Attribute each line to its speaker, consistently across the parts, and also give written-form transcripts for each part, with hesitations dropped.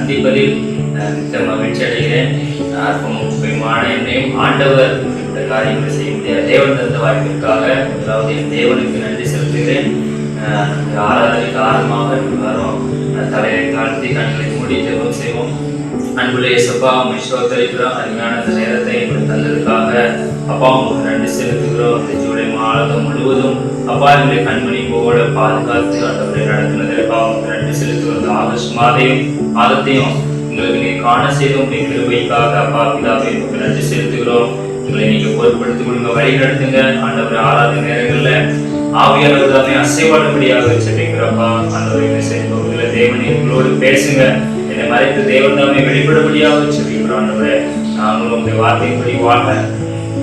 Speaker 1: சந்திப்பதில் மிக்க மகிழ்ச்சி அடைகிறேன். முக்கியமான என்னையும் ஆண்டவர் இந்த காரியங்களை செய்ய முடியாது தேவன் தந்த வாய்ப்பிற்காக முதலாவது என் தேவனுக்கு நன்றி செலுத்துகிறேன். ஆராதனைக்கு ஆரம்பமாக வரும் தலையை தாழ்த்தி கண்களை மூடி ஜெபம் செய்வோம். அன்புடைய சப்பா ஸ்தோத்திரிக்கிறோம். அருமையான இந்த நேரத்தை எங்களுக்கு தந்ததுக்காக அப்பா உங்களுக்கு நன்றி செலுத்துகிறோம். இந்த ஜூலை மாதம் முழுவதும் அப்பா எங்களை கண்மணி போல பாதுகாத்து ஆண்டவரை நடத்தினதற்காக உங்களுக்கு நன்றி செலுத்துகிறோம். ஆகஸ்ட் மாதத்தையும் எங்களுக்கு நீங்க காண செய்த உங்களுடைய கிருபைக்காக அப்பா பிதாவை உங்களுக்கு நன்றி செலுத்துகிறோம். உங்களை நீங்க பொருட்படுத்திக் கொடுங்க, வழி நடத்துங்க. ஆண்டவரை ஆராதனை நேரங்கள்ல ஆவியானவர் தாமே அசைவாடும்படியாக செபிக்கிறப்பா. ஆண்டவரை செய்பவர்களை தேவன் எங்களோடு பேசுங்க. என்னை மறைத்து தேவன் தாமே வெளிப்படபடியாக செபிக்கிறோம். ஆண்டவரே நாங்களும் உங்களுடைய வார்த்தைப்படி வாழ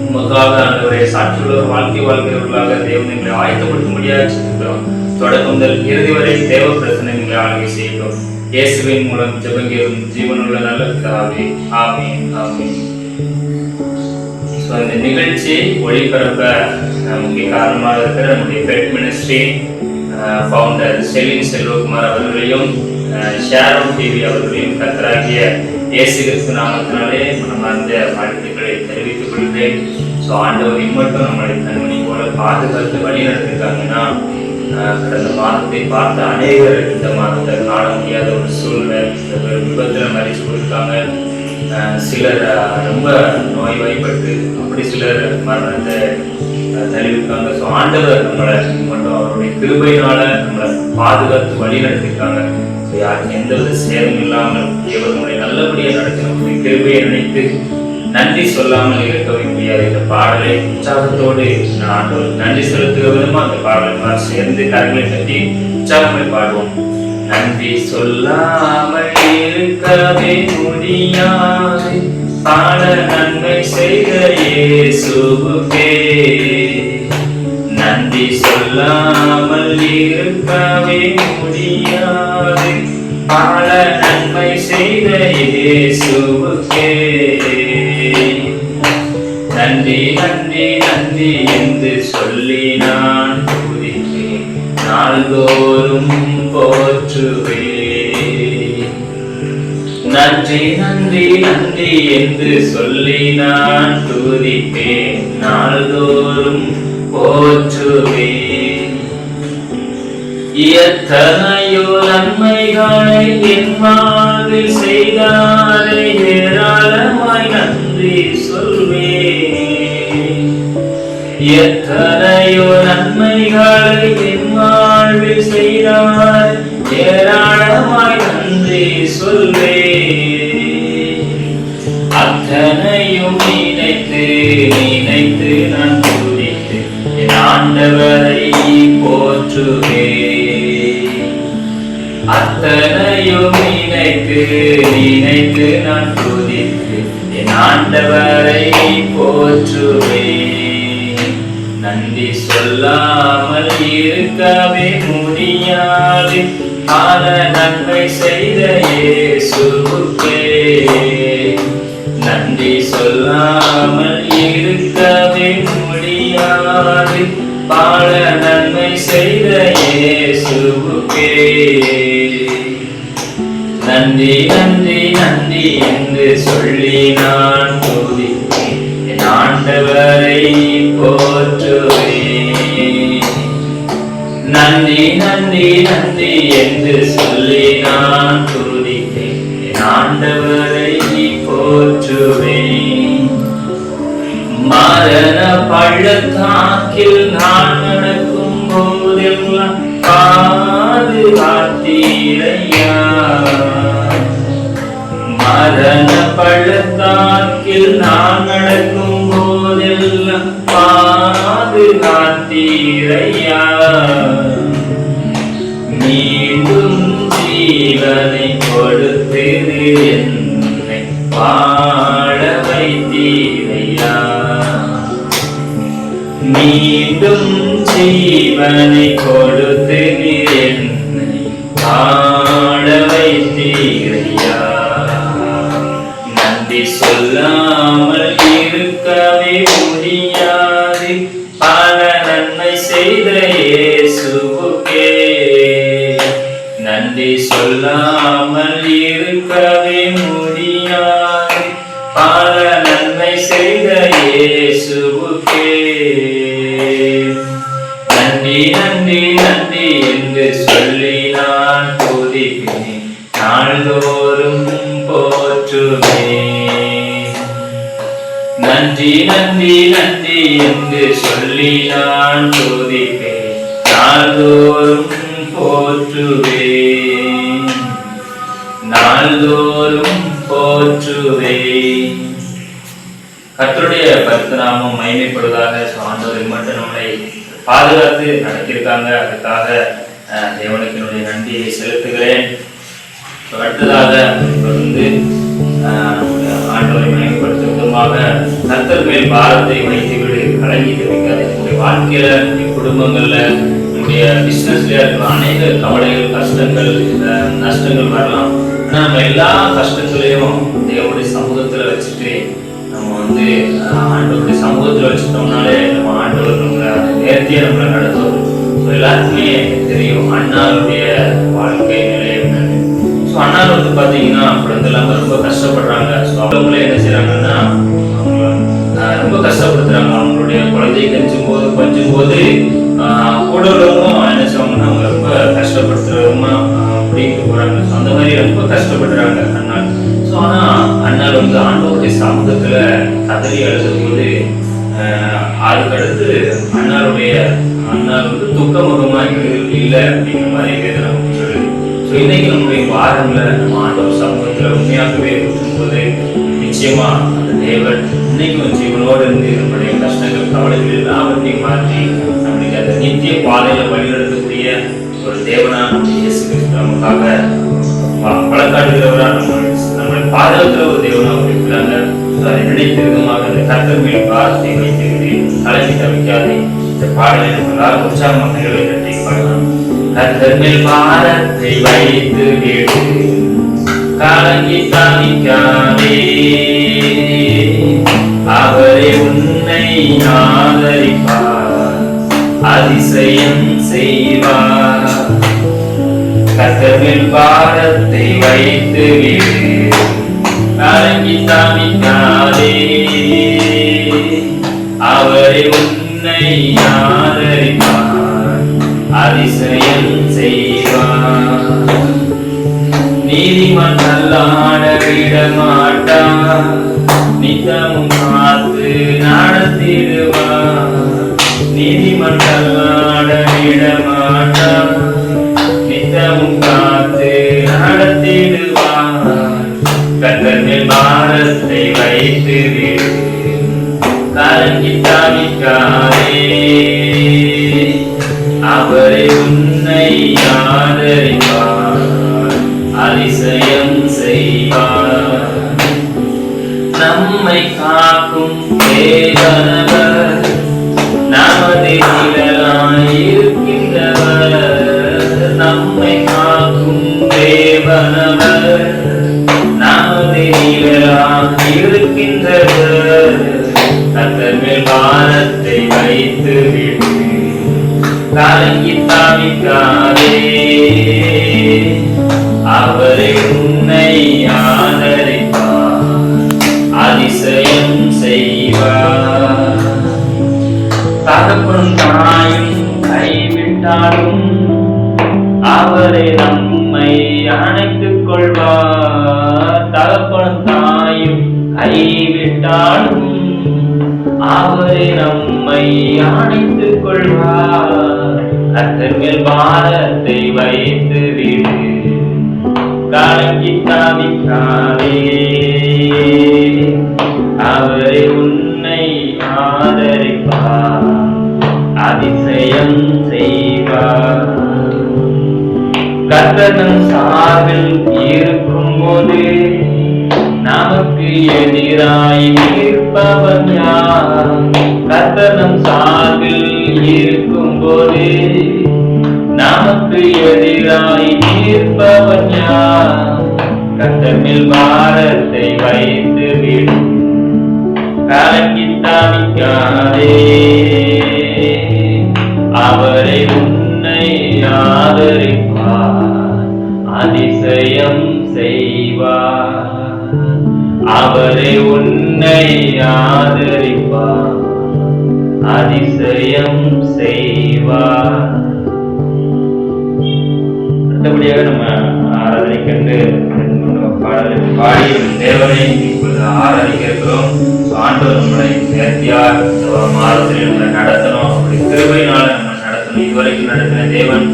Speaker 1: உமக்காக ஆண்டவரை சாட்சியுள்ள ஒரு வாழ்க்கை வாழ்கிறவர்களாக தேவன் எங்களை ஆயத்தப்படுத்தும்படியாக செபிக்கிறோம். தொடக்கம் முதல் இறுதி வரை தேவ பிரச்சனை எங்களை ஆளுகை செய்கிறோம். இயேசுவின் மூலம் ஜெபங்களும் ஜீவனுள்ள நல்ல பிதாவே, ஆமென் ஆமென். இந்த நிகழ்ச்சி ஒளிபரப்ப முக்கிய காரணமாக இருக்கிற நம்முடைய பெட் மினிஸ்ட்ரி ஃபவுண்டர் செலின் செல்வகுமார் அவர்களையும் ஷேரோன் டிவி அவர்களையும் கர்த்தராகிய இயேசு கிறிஸ்து நாமத்தினாலே மனமார்ந்த வாழ்த்துக்களை தெரிவித்துக் கொள்கிறேன். ஸோ ஆண்டவர் இம்மட்டும் நம்மளை கண்மணி போல பாதுகாத்து வழி நடத்திருக்காங்கன்னா கடந்த மாதத்தை பார்த்த அநேகர் இந்த மாதத்தை காண முடியாத ஒரு சூழ்நிலை, சில பேர் விபத்தில் மறிச்சு போயிருக்காங்க, சிலர் ரொம்ப நோய்வாய்ப்பட்டு அப்படி சிலர் மரணத்தை தழுவிருக்காங்க. ஸோ ஆண்டவர் நம்மளை மட்டும் அவருடைய கிருபையினால நம்மளை பாதுகாத்து வழி நடத்திருக்காங்க. ஸோ யாருக்கு எந்த வித சேதம் இல்லாமல் தேவன் நம்மளை நல்லபடியாக நடத்தி நம்முடைய கிருபையை நினைத்து நன்றி சொல்லாமல் இருக்கவே முடியாது. இந்த பாடலை உற்சாகத்தோடு ஆண்டவர் நன்றி செலுத்துகிற விதமா அந்த பாடலை சேர்ந்து கரங்களை கட்டி உற்சாகங்களை பாடுவோம். நன்றி சொல்லாமல் இருக்கவே முடியாது, பல நன்மை செய்த இயேசுவுக்கே. நன்றி சொல்லாமல் இருக்கவே முடியாது, பல நன்மை செய்த இயேசுவுக்கே. நன்றி நன்றி நன்றி என்று சொல்லி நான் துதிப்பேன், நாள்தோறும் போற்றுவேன். நன்றி நன்றி நன்றி என்று சொல்லி நான் துதிப்பேன், நாள்தோறும் போற்றுவேன். எத்தனையோ நன்மைகளை என் வாழ்வில் செய்தாரே, ஏராளமாய் நன்றி சொல்வேன். எத்தனையோ நன்மைகளை என் வாழ்வில் செய்தார், ஏராளமாய் நன்றி சொல்வேன். அத்தனையும் நினைத்து நினைத்து நான் துதித்து என் ஆண்டவரை போற்றுவேன். அத்தனையும் நினைத்து நினைத்து நான் துதித்து என் ஆண்டவரை போற்றுவேன். நன்றி சொல்லாமல் இருக்கவே முடியாது, பல நன்மை செய்த இயேசுவுக்கே. நன்றி சொல்லாமல் இருக்கவே முடியாது, பல நன்மை செய்த இயேசுவுக்கே. நன்றி நன்றி நன்றி என்று சொல்லி நான் துதிப்பேன், என் ஆண்டவரை போற்றுவேன். நன்றி நன்றி நன்றி என்று சொல்லி நான் துதிப்பேன், என் ஆண்டவரை போற்றுவேன். மரண பள்ளத்தாக்கில் நான் நடக்கும் போதெல்லாம் பாதுகாத்தீரையா. மரண பள்ளத்தாக்கில் நான் நடக்கும் போதெல்லாம் பாதுகாத்தீரையா. மீண்டும் ஜீவனை கொடுத்து என்னை வாழ வைத்தீரையா. மீண்டும் ஜீவனை கொடுத்து என்னை வாழ வைத்தீரையா. நன்றி சொல்லாமல் இருக்கவே முடியாது, பல நன்மை செய்த இயேசுவுக்கே. நன்றி சொல்லாமல் இருக்கவே நன்றி நன்றி என்று சொல்லி நான் துதிப்பேன், நாள்தோறும் போற்றுவேன். நன்றி நன்றி நன்றி என்று சொல்லி நான் துதிப்பேன், நாள்தோறும் போற்றுவேன், நாள்தோறும் போற்றுவேன். கர்த்தருடைய பரிசுத்த நாமம் மகிமைப்படுவதாக. ஆண்டவர் மட்டும் நம்மளை பாதுகாத்து நடத்தியிருக்காங்க. அதுக்காக தேவனுக்கு என்னுடைய நன்றியை செலுத்துகிறேன். அடுத்ததாக தொடர்ந்து ஆண்டவரை மகிமைப்படுத்தும் விதமாக கர்த்தர் மேல் பாரத்தை வைத்துவிடு, கலங்கி தவிக்காது. நம்முடைய வாழ்க்கையில, நம்முடைய குடும்பங்கள்ல, நம்முடைய பிசினஸ்ல இருக்கிற அநேக கவலைகள், கஷ்டங்கள், நஷ்டங்கள் வரலாம். ஆனா நம்ம எல்லா கஷ்டங்களையும் தேவனுடைய சமூகத்துல வச்சுட்டு நம்ம ஆண்டவருடைய சமூகத்துல வச்சுட்டோம்னாலே நம்ம ஆண்டவர் நம்மளை நேர்த்தியா நம்மளை நடத்துவோம். எல்லாருக்குமே தெரியும் அண்ணாவுடைய வாழ்க்கை நிலை என்னன்னு. ஸோ அண்ணா பாத்தீங்கன்னா குழந்தை இல்லாம ரொம்ப கஷ்டப்படுறாங்க. ஸோ அவங்களே என்ன செய்யறாங்கன்னா அவங்க ரொம்ப கஷ்டப்படுத்துறாங்க. அவங்களுடைய குழந்தையை கொஞ்சும் போது கூட உள்ளவங்களும் என்ன செய்வாங்கன்னா அவங்க ரொம்ப கஷ்டப்படுத்துறவங்க அப்படின்ட்டு போறாங்க. ஸோ அந்த மாதிரி ரொம்ப கஷ்டப்படுறாங்க அண்ணா. ஸோ ஆனா அண்ணா ஆண்டவருடைய சமூகத்துல கதறி அழுதும் போது அதுக்கடுத்து அண்ணா துக்க முகமா இல்லை அப்படிங்கிற மாதிரி வேதனை சொல்லுது. ஸோ இன்னைக்கு நம்முடைய வாரங்களை நம்ம ஆண்டவர் சமூகத்துல உண்மையாகவே இருக்கும்போது நிச்சயமா அந்த தேவன் இன்னைக்கும் ஜீவனோடு இருந்து நம்முடைய கஷ்டங்கள், கவலைகள் எல்லாவற்றையும் மாற்றி நம்மளுக்கு அந்த நித்திய பாதையில வழிநடத்தக்கூடிய ஒரு தேவனா இயேசு கிறிஸ்து நமக்காக வழக்காடுகிறவரா நம்மளை பாதுகாக்கிற ஒரு தேவனா இருக்கிறாங்க. அதை நினைத்த விதமாக அந்த கர்த்தர் மேல் பாரத்தை வைத்துவிட்டு கலங்கி தவிக்காதே. இந்த பாடலை நம்ம எல்லாரும் உற்சாகமாக கைகளை கட்டி பாடலாம். கர்த்தர் மேல் பாரத்தை வைத்து விடு, கலங்கி தவிக்காதே, அவரே உன்னை ஆதரிப்பார், அதிசயம் செய்வார். கர்த்தர் மேல் பாரத்தை வைத்து விடு, கலங்கி தவிக்காதே, அவரே உன்னை ஆதரிப்பார், அதிசயம் செய்வார். நீதிமான் தள்ளாட விட மாட்டார், நித்தமும் காத்து நடத்திடுவார். நீதிமான் தள்ளாட விட மாட்டார், நித்தமும் காத்து நடத்திடுவார். கர்த்தர் மேல் பாரத்தை வைத்து விடு, கலங்கி தவிக்காதே, அவரே உன்னை ஆதரிப்பார், அதிசயம் செய்வார். நம்மை காக்கும் தேவனவர், நமது நிழலாயிருக்கின்றவர். நம்மை காக்கும் தேவனவர், நமது நிழலாயிருக்கின்றவர். கர்த்தர் மேல் பாரத்தை வைத்து விடு, கலங்கி தவிக்காதே, அவரை உன்னை ஆதரிப்பார், அதிசயம் செய்வார். தகப்பனும் தாயும் கைவிட்டாலும் அவரை நம்மை அணைத்துக் கொள்வார். தகப்பனும் தாயும் கைவிட்டாலும் அவரை நம்மை அணைத்துக் கொள்வார். கர்த்தர் மேல் பாரத்தை வைத்து விடு, கலங்கி தவிக்காதே, அவரை உன்னை ஆதரிப்பார், அதிசயம் செய்வார். கர்த்தர் சார்பில் இருக்கும் போது நமக்கு எதிராய் நிற்பவன் யார்? கர்த்தர் சார்பில் இருக்கும் போது நமக்கு எதிராய் நிற்பவன் யார்? கர்த்தர் மேல் பாரத்தை வைத்து விடு, கலங்கி தவிக்காதே, அவரை உன்னை ஆதரிப்பார், அதிசயம் செய்வார். அவரை உன்னை ஆதரிப்பார், அதிசயம் செய்வார். அடுத்தபடியாக நம்ம ஆராதனை கண்டு பாடலை பாடி தேவனை இப்பொழுது ஆராதிக்க இருக்கிறோம். ஆண்டவர் நம்மளை நேர்த்தியார் மாதத்தில் நம்மளை நடத்தணும், அப்படி கிருபையினால நம்ம நடத்தணும். இதுவரைக்கும் நடத்தின தேவன்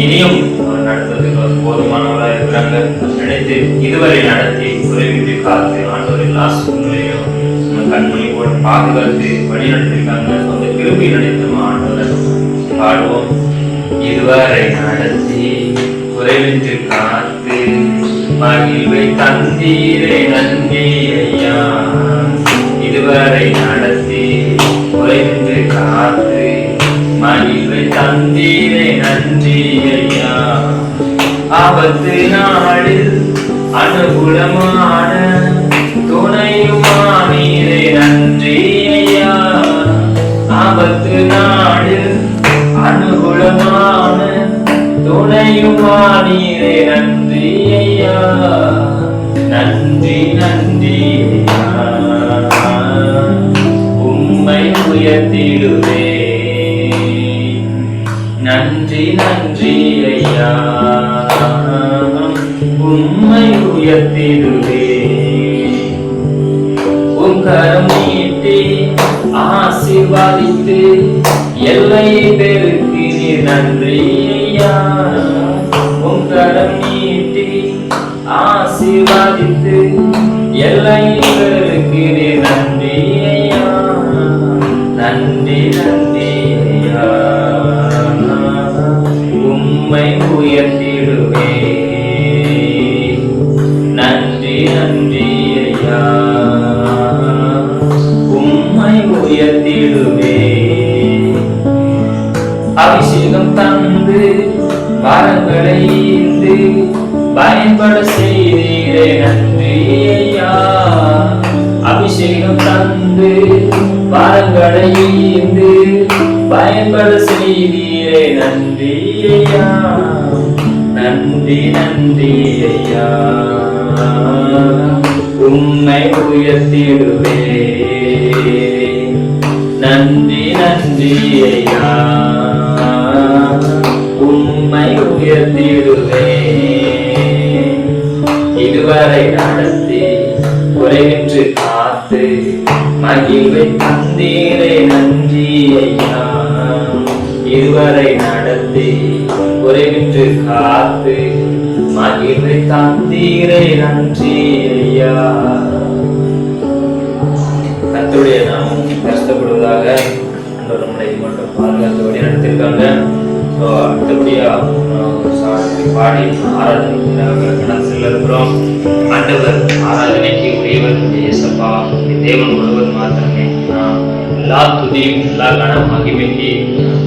Speaker 1: இனியும் அவர் நடத்துவதற்கு போதுமானவராக இருக்கிறாங்க நினைத்து இதுவரை நடத்தி குறைவிட்டு காத்து ஆண்டவர் எல்லா சூழ்நிலையும் நம்ம கண்மணி போட்டு பாதுகாத்து வழி நடத்திருக்காங்க. அந்த கிருபை நினைத்தோம் ஆண்டவரை பாடுவோம். இதுவரை நடத்தி குறைவிட்டு காத்து மகிழ்வை தந்தீரே நன்றி ஐயா. இதுவரை நடத்தி குறைவிட்டு காத்து மகிழ்வை தந்தீரே நன்றி ஐயா. ஆபத்து நாளில் அனுகூலமான துணையுமானீரே நன்றி ஐயா. ஆபத்து நாளில் அனுகூலமான துணையுமானீரே நன்றி ஐயா. நன்றி நன்றி ஐயா. உம்மை உயர்த்திடுவே. நன்றி நன்றி ஐயா. உம்மை உயர்த்திடுவே. உம் கரம் நீட்டி ஆசீர்வதித்து எல்லை பெருக்கு நன்றி ஐயா. உம் கரம் நீட்டி ஆசீர்வதித்து எல்லை பெருக்கு நன்றி ஐயா. நன்றி நன்றி ஐயா. உம்மை உயர்த்திடுவே. நன்றி நன்றி ஐயா. உம்மை உயர்த்திடுவே. அபிஷேகம் தந்து வரங்களை ஈந்து பயன்பட செய்தீரே நன்றி ஐயா. அபிஷேகம் தந்து வரங்களை ஈந்து பயன்பட செய்தீரே நன்றி ஐயா. நன்றி நன்றி ஐயா. உம்மை உயர்த்திடுவே. நன்றி நன்றி ஐயா. உம்மை உயர்த்திடுவே. இதுவரை நடத்தி குறைவின்றி காத்து மகிழ்வை தந்தீரே நன்றி ஐயா. இதுவரை நடத்தி குறைவின்றி காத்து மகிழ்வை தந்தீரே நன்றி ஐயா. கர்த்தருடைய நாமம் கஷ்டப்படுவதாக நம்மளை மட்டும் பாதுகாத்து வழி நடத்திருக்காங்க. அடுத்தபடியா பாடி ஆராதனைக்காக கடந்து செல்ல இருக்கிறோம். ஆண்டவர் ஆராதனைக்கு உரியவர் இயேசப்பா. தேவன் ஒருவர் மாத்திரமே. எல்லா துதியும் எல்லா கன மகிமைக்கு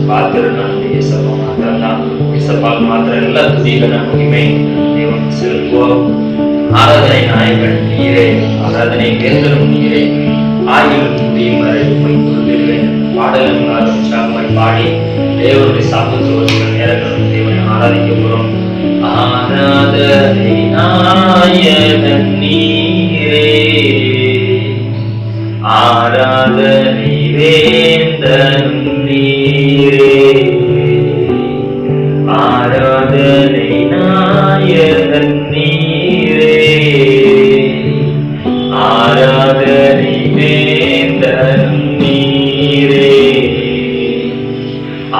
Speaker 1: பாத்திரம் நம்முடைய இயேசப்பா மாத்திரம்தான். இயேசப்பா மாத்திரம் எல்லா துதி கன மகிமை தேவன் செலுத்துவோம். ஆராதனை நாயகன் நீரே, ஆராதனை வேந்தரும் நீரே. ஆயுள் முடியும் வரை கொள்கிறேன். பாடல்களால் உற்சாகமாய் பாடி தேவனுடைய சாப்பிட்டு நேரங்களும் தேவனை ஆராதிக்க போறோம். ஆராதனை நாயகன் நீரே, ஆராதனை வேந்தனும் நீரே. ஆராதனை நாயகன் நீரே, ஆராதனை வேந்தனும் நீரே.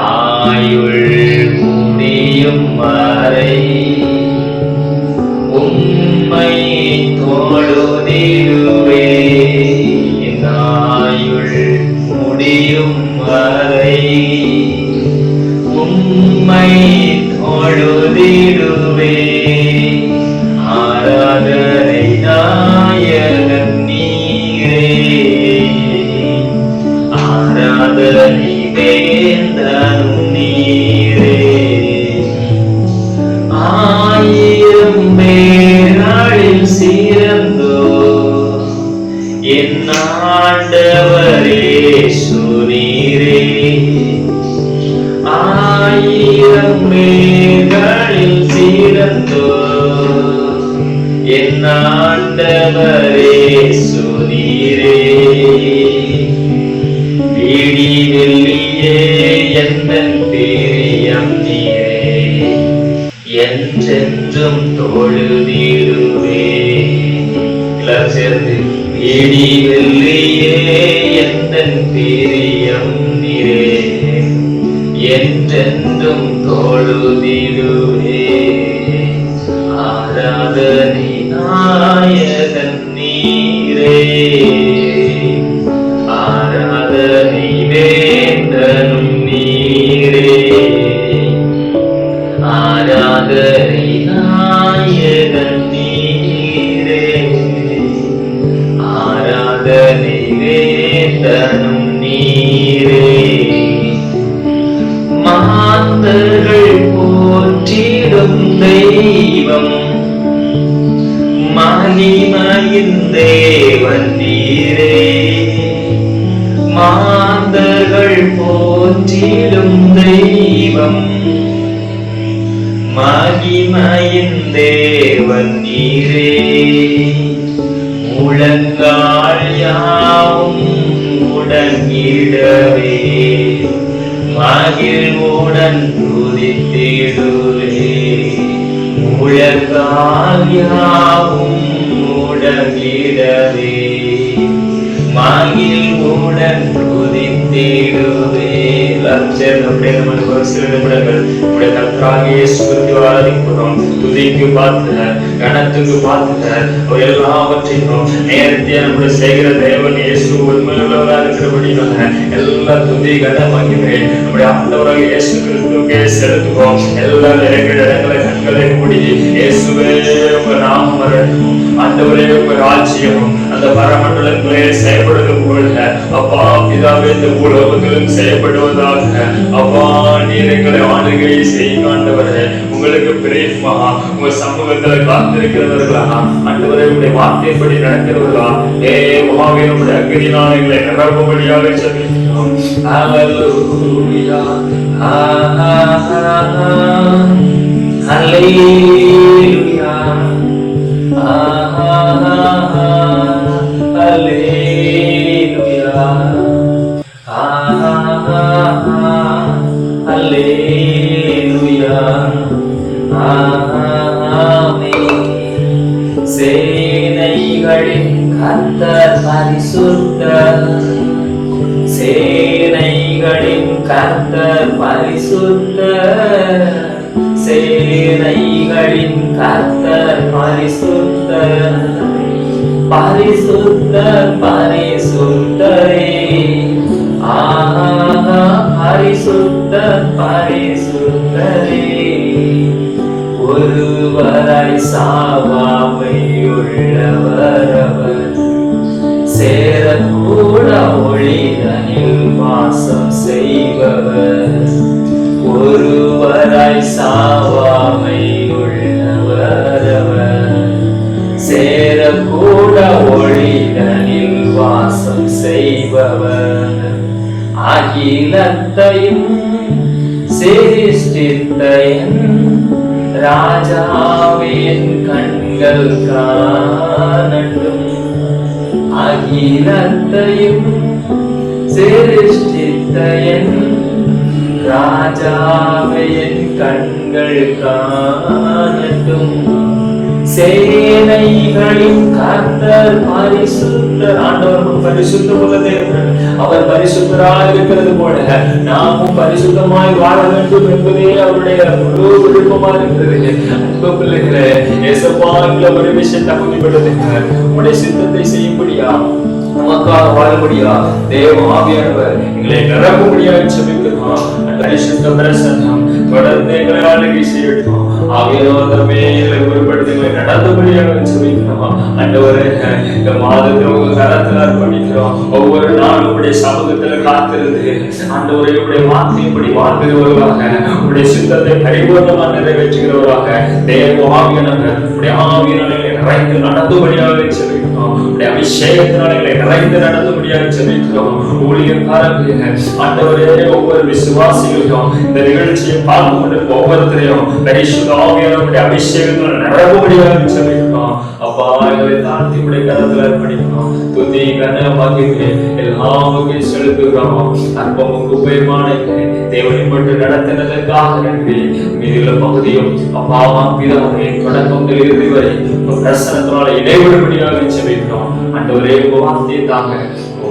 Speaker 1: ஆயுள் முடியும் வரை உம்மை தொழுதிடுவே. ஆயுள் முடியும் வரை உம்மை தொழுதிடுவே. ஆராதனை நாயகன் நீரே, ஆராதனை வேந்தனும் நீரே. ஆயிரம் பேர்களில் சிறந்தோ என் ஆண்டவரே சுரீரே. ஆயிரம் பேர்களில் சிறந்தோ என் ஆண்டவரே சுரீரே. விடிவில் என்றென்றும் தொழுதிடுவே. எல்லாரும் சேர்ந்து ஏடி வெள்ளியே எந்தன் பிரியம் நீரே, என்றென்றும் தொழுதிடுவே. ஆராதனை நாயகன் நீரே, ஆராதனை வேந்தனும் நீரே, ஆராதனை நாயகன் நீரே, ஆராதனை வேந்தனும் நீரே. மாந்தர்கள் போற்றிடும் தெய்வம், மகிமையின் தேவன் நீரே. மாந்தர்கள் போற்றிடும் தெய்வம், மகிமையின் தேவன் நீரே. முழங்கால் யாவும் முடங்கிடவே, மகிழ்வுடன் துதித்திடுவே. முழங்கால் யாவும் முடங்கிடவே, மகிழ்வுடன் துதித்திடுவே. எல்லாரும் சேர்ந்து அப்படியே நமக்கு ஒரு சில நிமிடங்கள் உடைய கர்த்தராகிய இயேசுவை ஆராதிக்கிறோம். துதிக்கு பாத்திரர், கனத்துக்கு பாத்திரர், எல்லாவற்றையும் நேரத்தை நம்ம செய்கிற தேவன் இயேசு உண்மையுள்ளவராக இருக்கிறபடினால எல்லா துதி கன மகிமை நம்முடைய ஆண்டவராகிய இயேசு கிறிஸ்துவுக்கே செலுத்துவோம். எல்லா இடங்களை கண்களை மூடி இயேசுவே உங்க நாமம் வரட்டும், ஆண்டவரே உங்க ராஜ்யம் அந்த பரமண்டலங்களே செயல்படுவது போல அப்பா பிதாவே இந்த உலகத்திலும் செயல்படுவதாக. அப்பா நீர் எங்களை ஆளுகை செய்ய ஆண்டவரே, உங்களுக்கு பிரியமா உங்க சமூகத்துல காத்திருக்கிறவர்களா ஆண்டவரே, உங்களுடைய வார்த்தைப்படி நடக்கிறவர்களா மகாவீரனுடைய அக்னியினால் எங்களை நிரப்பும்படியாக சொல்லிக்கிறோம். ஹல்லேலூயா, ஹல்லேலூயா, ஹல்லேலூயா, ஹல்லேலூயா, ஆமென். சேனைகளின் கர்த்தர் பரிசுத்தர், சேனைகளின் கர்த்தர் பரிசுத்தர், சேனைகளின் கர்த்தர் பரிசுத்தர், பரிசுத்தர் பரிசுத்தரே. பரிசுத்தர் பரிசுத்தரே. ஒருவராய் சாவாமை உள்ளவர் அவர், சேரக்கூட ஒளிதனில் வாசம் செய்பவர். ஒருவராய் சாவாமை உள்ளவர் அவர், சேரக்கூட ஒளிதனில் வாசம் செய்பவர். அகிலத்தையும் சிருஷ்டித்த என் ராஜாவின் கண்கள் காணட்டும். அகிலத்தையும் சிருஷ்டித்த என் ராஜாவின் கண்கள் காணட்டும். சேனைகளின் கர்த்தர் பரிசுத்தர். ஆண்டவர் பரிசுத்தமுள்ள தேவன், அவர் பரிசுத்தராக இருக்கிறது போல நாமும் பரிசுத்தமாய் வாழ வேண்டும் என்பதே அவருடைய முழு விருப்பமாக இருக்கிறது. அன்பு பிள்ளைகளே, ஏசப்பாங்கில ஒரு விஷயம் தகுதிப்படுத்துங்க. உங்களுடைய சித்தத்தை செய்யும்படியா, நமக்காக வாழும்படியா தேவ ஆவியானவர் எங்களை நிரப்பும்படியாக செபிக்கிறோம். பரிசுத்த பிரசன்னம் தொடர்ந்து எங்களை ஆளுகை செய்யட்டும். ஆவியானவர் மேலே குறிப்பிட்டு எங்களை நடந்தபடியாக செபிக்கிறோம். ஆண்டவரே, இந்த மாதத்தை உங்க கரத்தில் அர்ப்பணிக்கிறோம். ஒவ்வொரு நாளும் உங்களுடைய சமூகத்துல காத்திருந்து ஆண்டவரே உடைய வார்த்தையின்படி வாழ்கிறவர்களாக, உடைய சித்தத்தை பரிபூர்ணமாக நிறைவேற்றுகிறவர்களாக தேவ ஆவியானவர் உடைய ஆவியினாலே நிறைந்து நடந்துபடியாக செபிக்கிறோம். உடைய அபிஷேகத்தினாலே நிறைந்து நடந்துபடியாக செபிக்கிறோம். ஊழியக்காரர்களே, ஆண்டவரே ஒவ்வொரு விசுவாசிகளுக்கும் இந்த நிகழ்ச்சியை பார்க்கும் வந்திருக்க ஒவ்வொருத்தரையும் பரிசுத்தாவியானவருடைய அபிஷேகத்துல நிரம்படியாக ஜெபிக்கிறோம். அப்பா எங்களை தாழ்த்தி உடைய கரத்துல அர்ப்பணிக்கிறோம். துதி கன மகிமை எல்லாமுமே செலுத்துகிறோம். அற்பமும் உபயமான தேவனை மட்டும் நடத்தினதற்காக நன்றி. மீதியுள்ள பகுதியும் அப்பா பிதாவே தொடக்கத்தில் இறுதி வரை பிரசனத்தினால இடைவிடுபடியாக ஜெபிக்கிறோம். ஆண்டவரே வார்த்தையை தாங்க,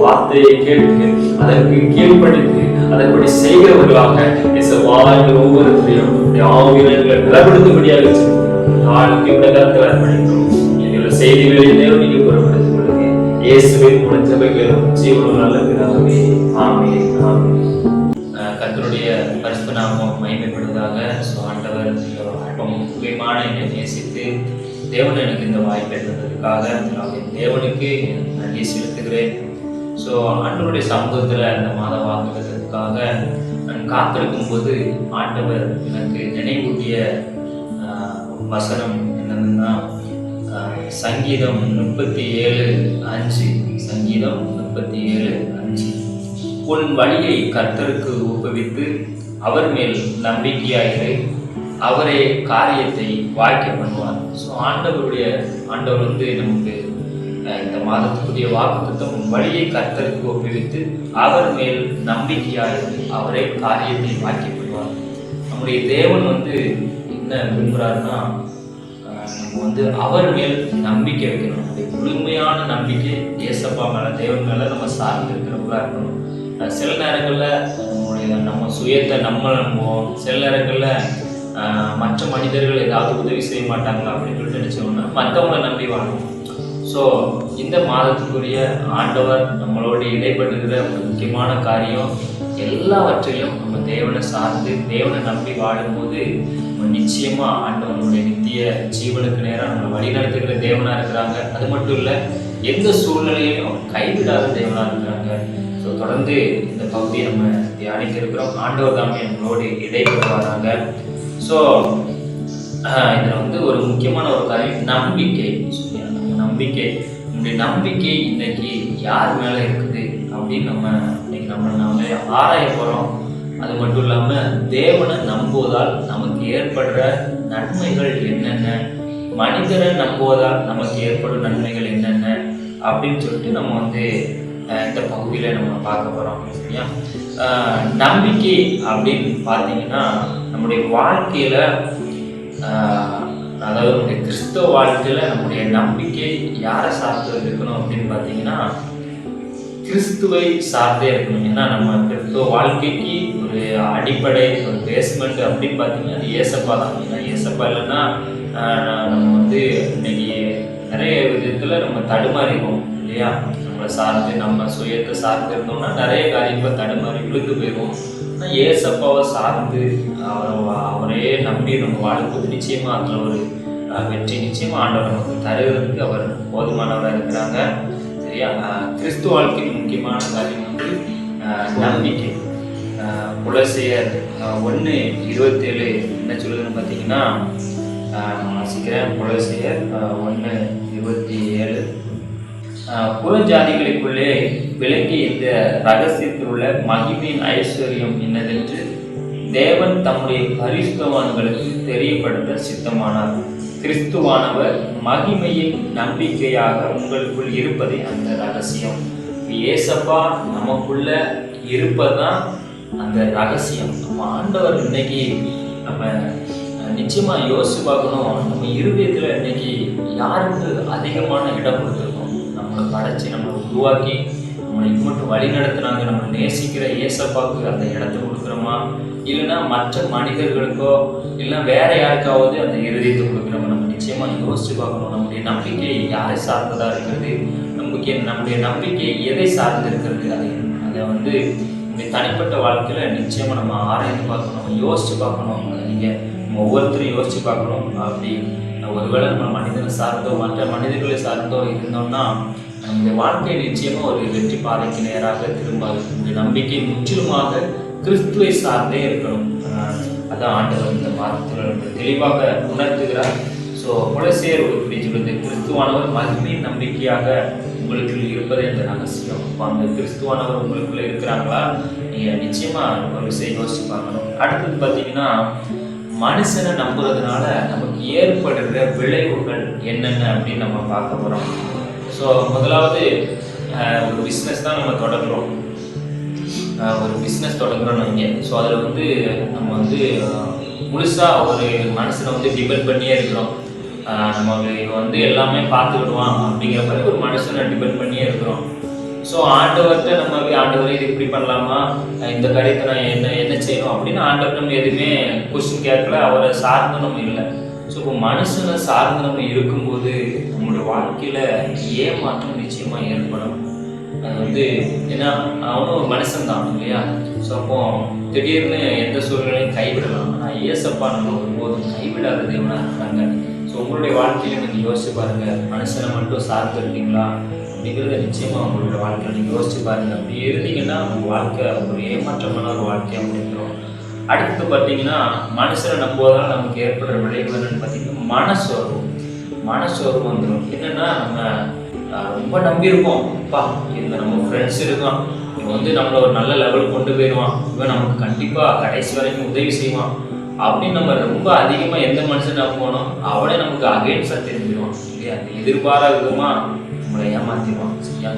Speaker 1: வார்த்தையை கேட்டு அதற்கு கீழ்ப்படித்து அதன்படி செய்கிறவர்களாக ஒவ்வொருத்தரையும் நிலப்படுத்தும்படியாக செய்திகளை தேவனிக்கு புறப்படுத்திக் கொள்ளுங்க. இயேசுவின் மூலம் ஜெபங்களும் ஜீவனும் நல்ல பிதாவே, ஆமென், ஆமென். கர்த்தருடைய பரிசுத்த நாமம் மகிமைப்படுவதாக. ஆண்டவர் முக்கியமான என்னை நேசித்து தேவன் எனக்கு இந்த வாய்ப்பை தந்ததுக்காக தேவனுக்கு நன்றி செலுத்துகிறேன். ஆண்டவருடைய சமூகத்தில் அந்த மாத வாக்குறதுக்காக நான் காத்திருக்கும் போது ஆண்டவர் எனக்கு நினைவூட்டிய வசனம் என்னதுன்னா சங்கீதம் 37:5. சங்கீதம் 37:5. உன் வழியை கர்த்தருக்கு ஒப்புவித்து அவர் மேல் நம்பிக்கையாயிரு, அவரே காரியத்தை வாய்க்க பண்ணுவார். ஆண்டவர் நமக்கு இந்த மாதத்துக்குரிய வாக்குத்தத்தம், உன் வழியை கர்த்தருக்கு ஒப்புவித்து அவர் மேல் நம்பிக்கையாயிரு, அவரே காரியத்தை வாய்க்க பண்ணுவார். நம்முடைய தேவன் என்ன விரும்புகிறாருன்னா நம்ம அவர் மேல் நம்பிக்கை வைக்கணும். நம்முடைய முழுமையான நம்பிக்கை ஏசப்பா மேல, தேவன் மேல நம்ம சார்ந்து இருக்கிறவங்களா இருக்கணும். சில நேரங்களில் நம்ம சுயத்தை நம்ம நம்புவோம். சில நேரங்களில் மற்ற மனிதர்கள் ஏதாவது உதவி செய்ய மாட்டாங்களா அப்படின்னு சொல்லிட்டு நினைச்சோம்னா மற்றவங்களை நம்பி வாழும். இந்த மாதத்துக்குரிய ஆண்டவர் நம்மளோடு இடைப்படுகிற ஒரு முக்கியமான காரியம், எல்லாவற்றையும் நம்ம தேவனை சார்ந்து தேவனை நம்பி வாழும்போது நிச்சயமா ஆண்டவனுடைய நித்திய ஜீவனுக்கு நேரம் நம்மளை வழி நடத்துகிற தேவனா இருக்கிறாங்க. அது மட்டும் இல்லை, எந்த சூழ்நிலையும் அவர் கைவிடாத தேவனா இருக்கிறாங்க. தொடர்ந்து இந்த பகுதியை நம்ம தியானிக்க இருக்கிறோம். ஆண்டவர் தாமே நம்மளோடு இடைப்படுவாராங்க. இதுல ஒரு முக்கியமான ஒரு காரியம் நம்பிக்கை. நம்பிக்கை, நம்முடைய நம்பிக்கை இன்னைக்கு யார் மேல இருக்குது அப்படின்னு இன்னைக்கு நாம ஆராய போறோம். அது மட்டும் இல்லாம தேவனை நம்புவதால் நமக்கு ஏற்படுற நன்மைகள் என்னென்ன, மனிதரை நம்புவதால் நமக்கு ஏற்படும் நன்மைகள் என்னென்ன அப்படின்னு சொல்லிட்டு நம்ம இந்த பகுதியில நம்ம பார்க்க போறோம். சரியா? நம்பிக்கை அப்படின்னு பார்த்தீங்கன்னா நம்முடைய வாழ்க்கையில அதாவது நம்முடைய கிறிஸ்தவ வாழ்க்கையில நம்முடைய நம்பிக்கை யாரை சார்ந்து இருக்கணும் அப்படின்னு பார்த்தீங்கன்னா கிறிஸ்துவை சார்ந்தே இருக்கணும். ஏன்னா நம்ம கிறிஸ்தவ வாழ்க்கைக்கு ஒரு அடிப்படை, ஒரு பேஸ்மெண்ட் அப்படின்னு பார்த்தீங்கன்னா அது ஏசப்பா தான். ஏன்னா ஏசப்பா இல்லைன்னா நம்ம இன்னைக்கு நிறைய விதத்துல நம்ம தடுமாறிடுவோம் இல்லையா? நம்மளை சார்ந்து நம்ம சுயத்தை சார்ந்து இருந்தோம்னா நிறைய காரியங்களை தடுமாறி விழுந்து போயிடுவோம். ஆனால் ஏசப்பாவை சார்ந்து அவரே நம்பி நம்ம வாழும்போது நிச்சயமா அதுல ஒரு வெற்றி நிச்சயமா ஆண்டவர் நமக்கு தருவதற்கு அவர் போதுமானவராக இருக்கிறாங்க. சரியா? கிறிஸ்துவ வாழ்க்கையின் முக்கியமான காரியம் நம்பிக்கை. கொலோசியர் 1:27 என்ன சொல்லுதுன்னு பார்த்தீங்கன்னா, வாசிக்கிறேன். கொலோசியர் 1:27. புறஜாதிகளுக்குள்ளே விளங்கி இந்த ரகசியத்தில் உள்ள மகிமையின் ஐஸ்வர்யம் என்னதென்று தேவன் தம்முடைய பரிசுத்தவான்களுக்கு தெரியப்படுத்த சித்தமானார். கிறிஸ்துவானவர் மகிமையின் நம்பிக்கையாக உங்களுக்குள் இருப்பதே அந்த ரகசியம். ஏசப்பா நமக்குள்ள இருப்பதுதான் அந்த ரகசியம். நம்ம ஆண்டவர் இன்னைக்கு நம்ம நிச்சயமா யோசிச்சு பார்க்கணும். நம்ம இருதயத்துல இன்னைக்கு யாருக்கு அதிகமான இடம் கொடுத்துருக்கோம்? நம்மளை படைச்சி நம்மளை உருவாக்கி நம்மளை மட்டும் வழி நடத்தினாங்க, நம்மளை நேசிக்கிற ஏசப்பாவுக்கு அந்த இடத்த கொடுக்குறோமா, இல்லைன்னா மற்ற மனிதர்களுக்கோ இல்லை வேற யாருக்காவது அந்த இருதயத்தை கொடுக்குறோமா? நம்ம நிச்சயமா யோசிச்சு பார்க்கணும். நம்முடைய நம்பிக்கை யாரை சார்ந்ததா இருக்கிறது? நம்முடைய நம்பிக்கை எதை சார்ந்து இருக்கிறது? அதை நம்முடைய தனிப்பட்ட வாழ்க்கையில நிச்சயமா நம்ம ஆராய்ந்து பார்க்கணும், நம்ம யோசிச்சு பார்க்கணும். நீங்க ஒவ்வொருத்தரும் யோசிச்சு பார்க்கணும். அப்படி ஒருவேளை நம்ம மனிதனை சார்ந்தோ மற்ற மனிதர்களை சார்ந்தோ இருந்தோம்னா நம்முடைய வாழ்க்கை நிச்சயமா ஒரு வெற்றி பாதைக்கு நேராக திரும்பாது. நம்முடைய நம்பிக்கை முற்றிலுமாக கிறிஸ்துவை சார்ந்தே இருக்கணும். அதான் ஆண்டவர் இந்த வார்த்தைகள் தெளிவாக உணர்த்துகிறார். கொலோசியர் இப்படி சொல்லுது, கிறிஸ்துவானவர் மகிமையின் நம்பிக்கையாக உங்களுக்கு இருப்பதே இந்த ரகசியம். அந்த கிறிஸ்துவானவர் உங்களுக்குள்ள இருக்கிறாங்களா? நீங்க நிச்சயமா ஒரு விஷயம் யோசிச்சு பார்க்கணும். அடுத்தது பார்த்தீங்கன்னா மனுஷனை நம்புறதுனால நமக்கு ஏற்படுகிற விளைவுகள் என்னென்ன அப்படின்னு நம்ம பார்க்க போகிறோம். ஸோ முதலாவது ஒரு பிஸ்னஸ் தான் நம்ம தொடங்குறோம். ஒரு பிஸ்னஸ் தொடங்குறோம்னு வைங்க. ஸோ அதில் வந்து நம்ம வந்து முழுசாக ஒரு மனுஷனை வந்து டிபெண்ட் பண்ணியே இருக்கிறோம். நம்ம வந்து எல்லாமே பார்த்துக்கிடுவான் அப்படிங்கிற மாதிரி ஒரு மனுஷனை டிபெண்ட் பண்ணியே இருக்கிறோம். ஸோ ஆண்டவர்கிட்ட நம்ம ஆண்டவரை இது இப்படி பண்ணலாமா, இந்த காரியத்தை நான் என்ன செய்யணும் அப்படின்னு ஆண்டவர் நம்ம எதுவுமே கொஸ்டின் கேட்கல. அவரை சார்ந்து நம்ம இல்லை. ஸோ இப்போ மனுஷனை சார்ந்து நம்ம இருக்கும்போது நம்மளுடைய வாழ்க்கையில் ஏமாற்றம் நிச்சயமாக ஏற்படும். அது வந்து ஏன்னா அவனும் ஒரு மனுஷன் தான் இல்லையா? ஸோ அப்போ திடீர்னு எந்த சூழ்நிலையும் கைவிடலாம். ஆனால் ஏசப்பா நம்ம ஒருபோதும் கைவிடாத தேவனாக இருக்காங்க. ஸோ உங்களுடைய வாழ்க்கையில நீங்கள் யோசிச்சு பாருங்க, மனுஷனை மட்டும் சார்ந்து இருக்கீங்களா அப்படிங்கிறத நிச்சயமாக உங்களுடைய வாழ்க்கையில் நீங்கள் யோசிச்சு பாருங்க. அப்படி இருந்தீங்கன்னா உங்கள் வாழ்க்கை ஒரு ஏமாற்றமான ஒரு வாழ்க்கையாக முடிக்கிறோம். அடுத்து பார்த்தீங்கன்னா மனுஷனை நம்புவதால் நமக்கு ஏற்படுற விளைவு என்னன்னு பார்த்தீங்கன்னா மனசோர்வு வந்துடும். என்னன்னா நம்ம ரொம்ப நம்பியிருப்போம், அப்பா இந்த நம்ம ஃப்ரெண்ட்ஸ் இருக்கான், இவன் வந்து நம்மளை ஒரு நல்ல லெவல் கொண்டு போயிடுவான், இவன் நமக்கு கண்டிப்பாக கடைசி வரைக்கும் உதவி செய்வான் அப்படின்னு நம்ம ரொம்ப அதிகமாக எந்த மனுஷன் நம்பணும் அவனே நமக்கு அகைன்ஸ்டாக தெரிஞ்சிடுவான் இல்லையா? அந்த எதிர்பாராத விதமாக நம்மளை ஏமாற்றிடுவான். சரியா?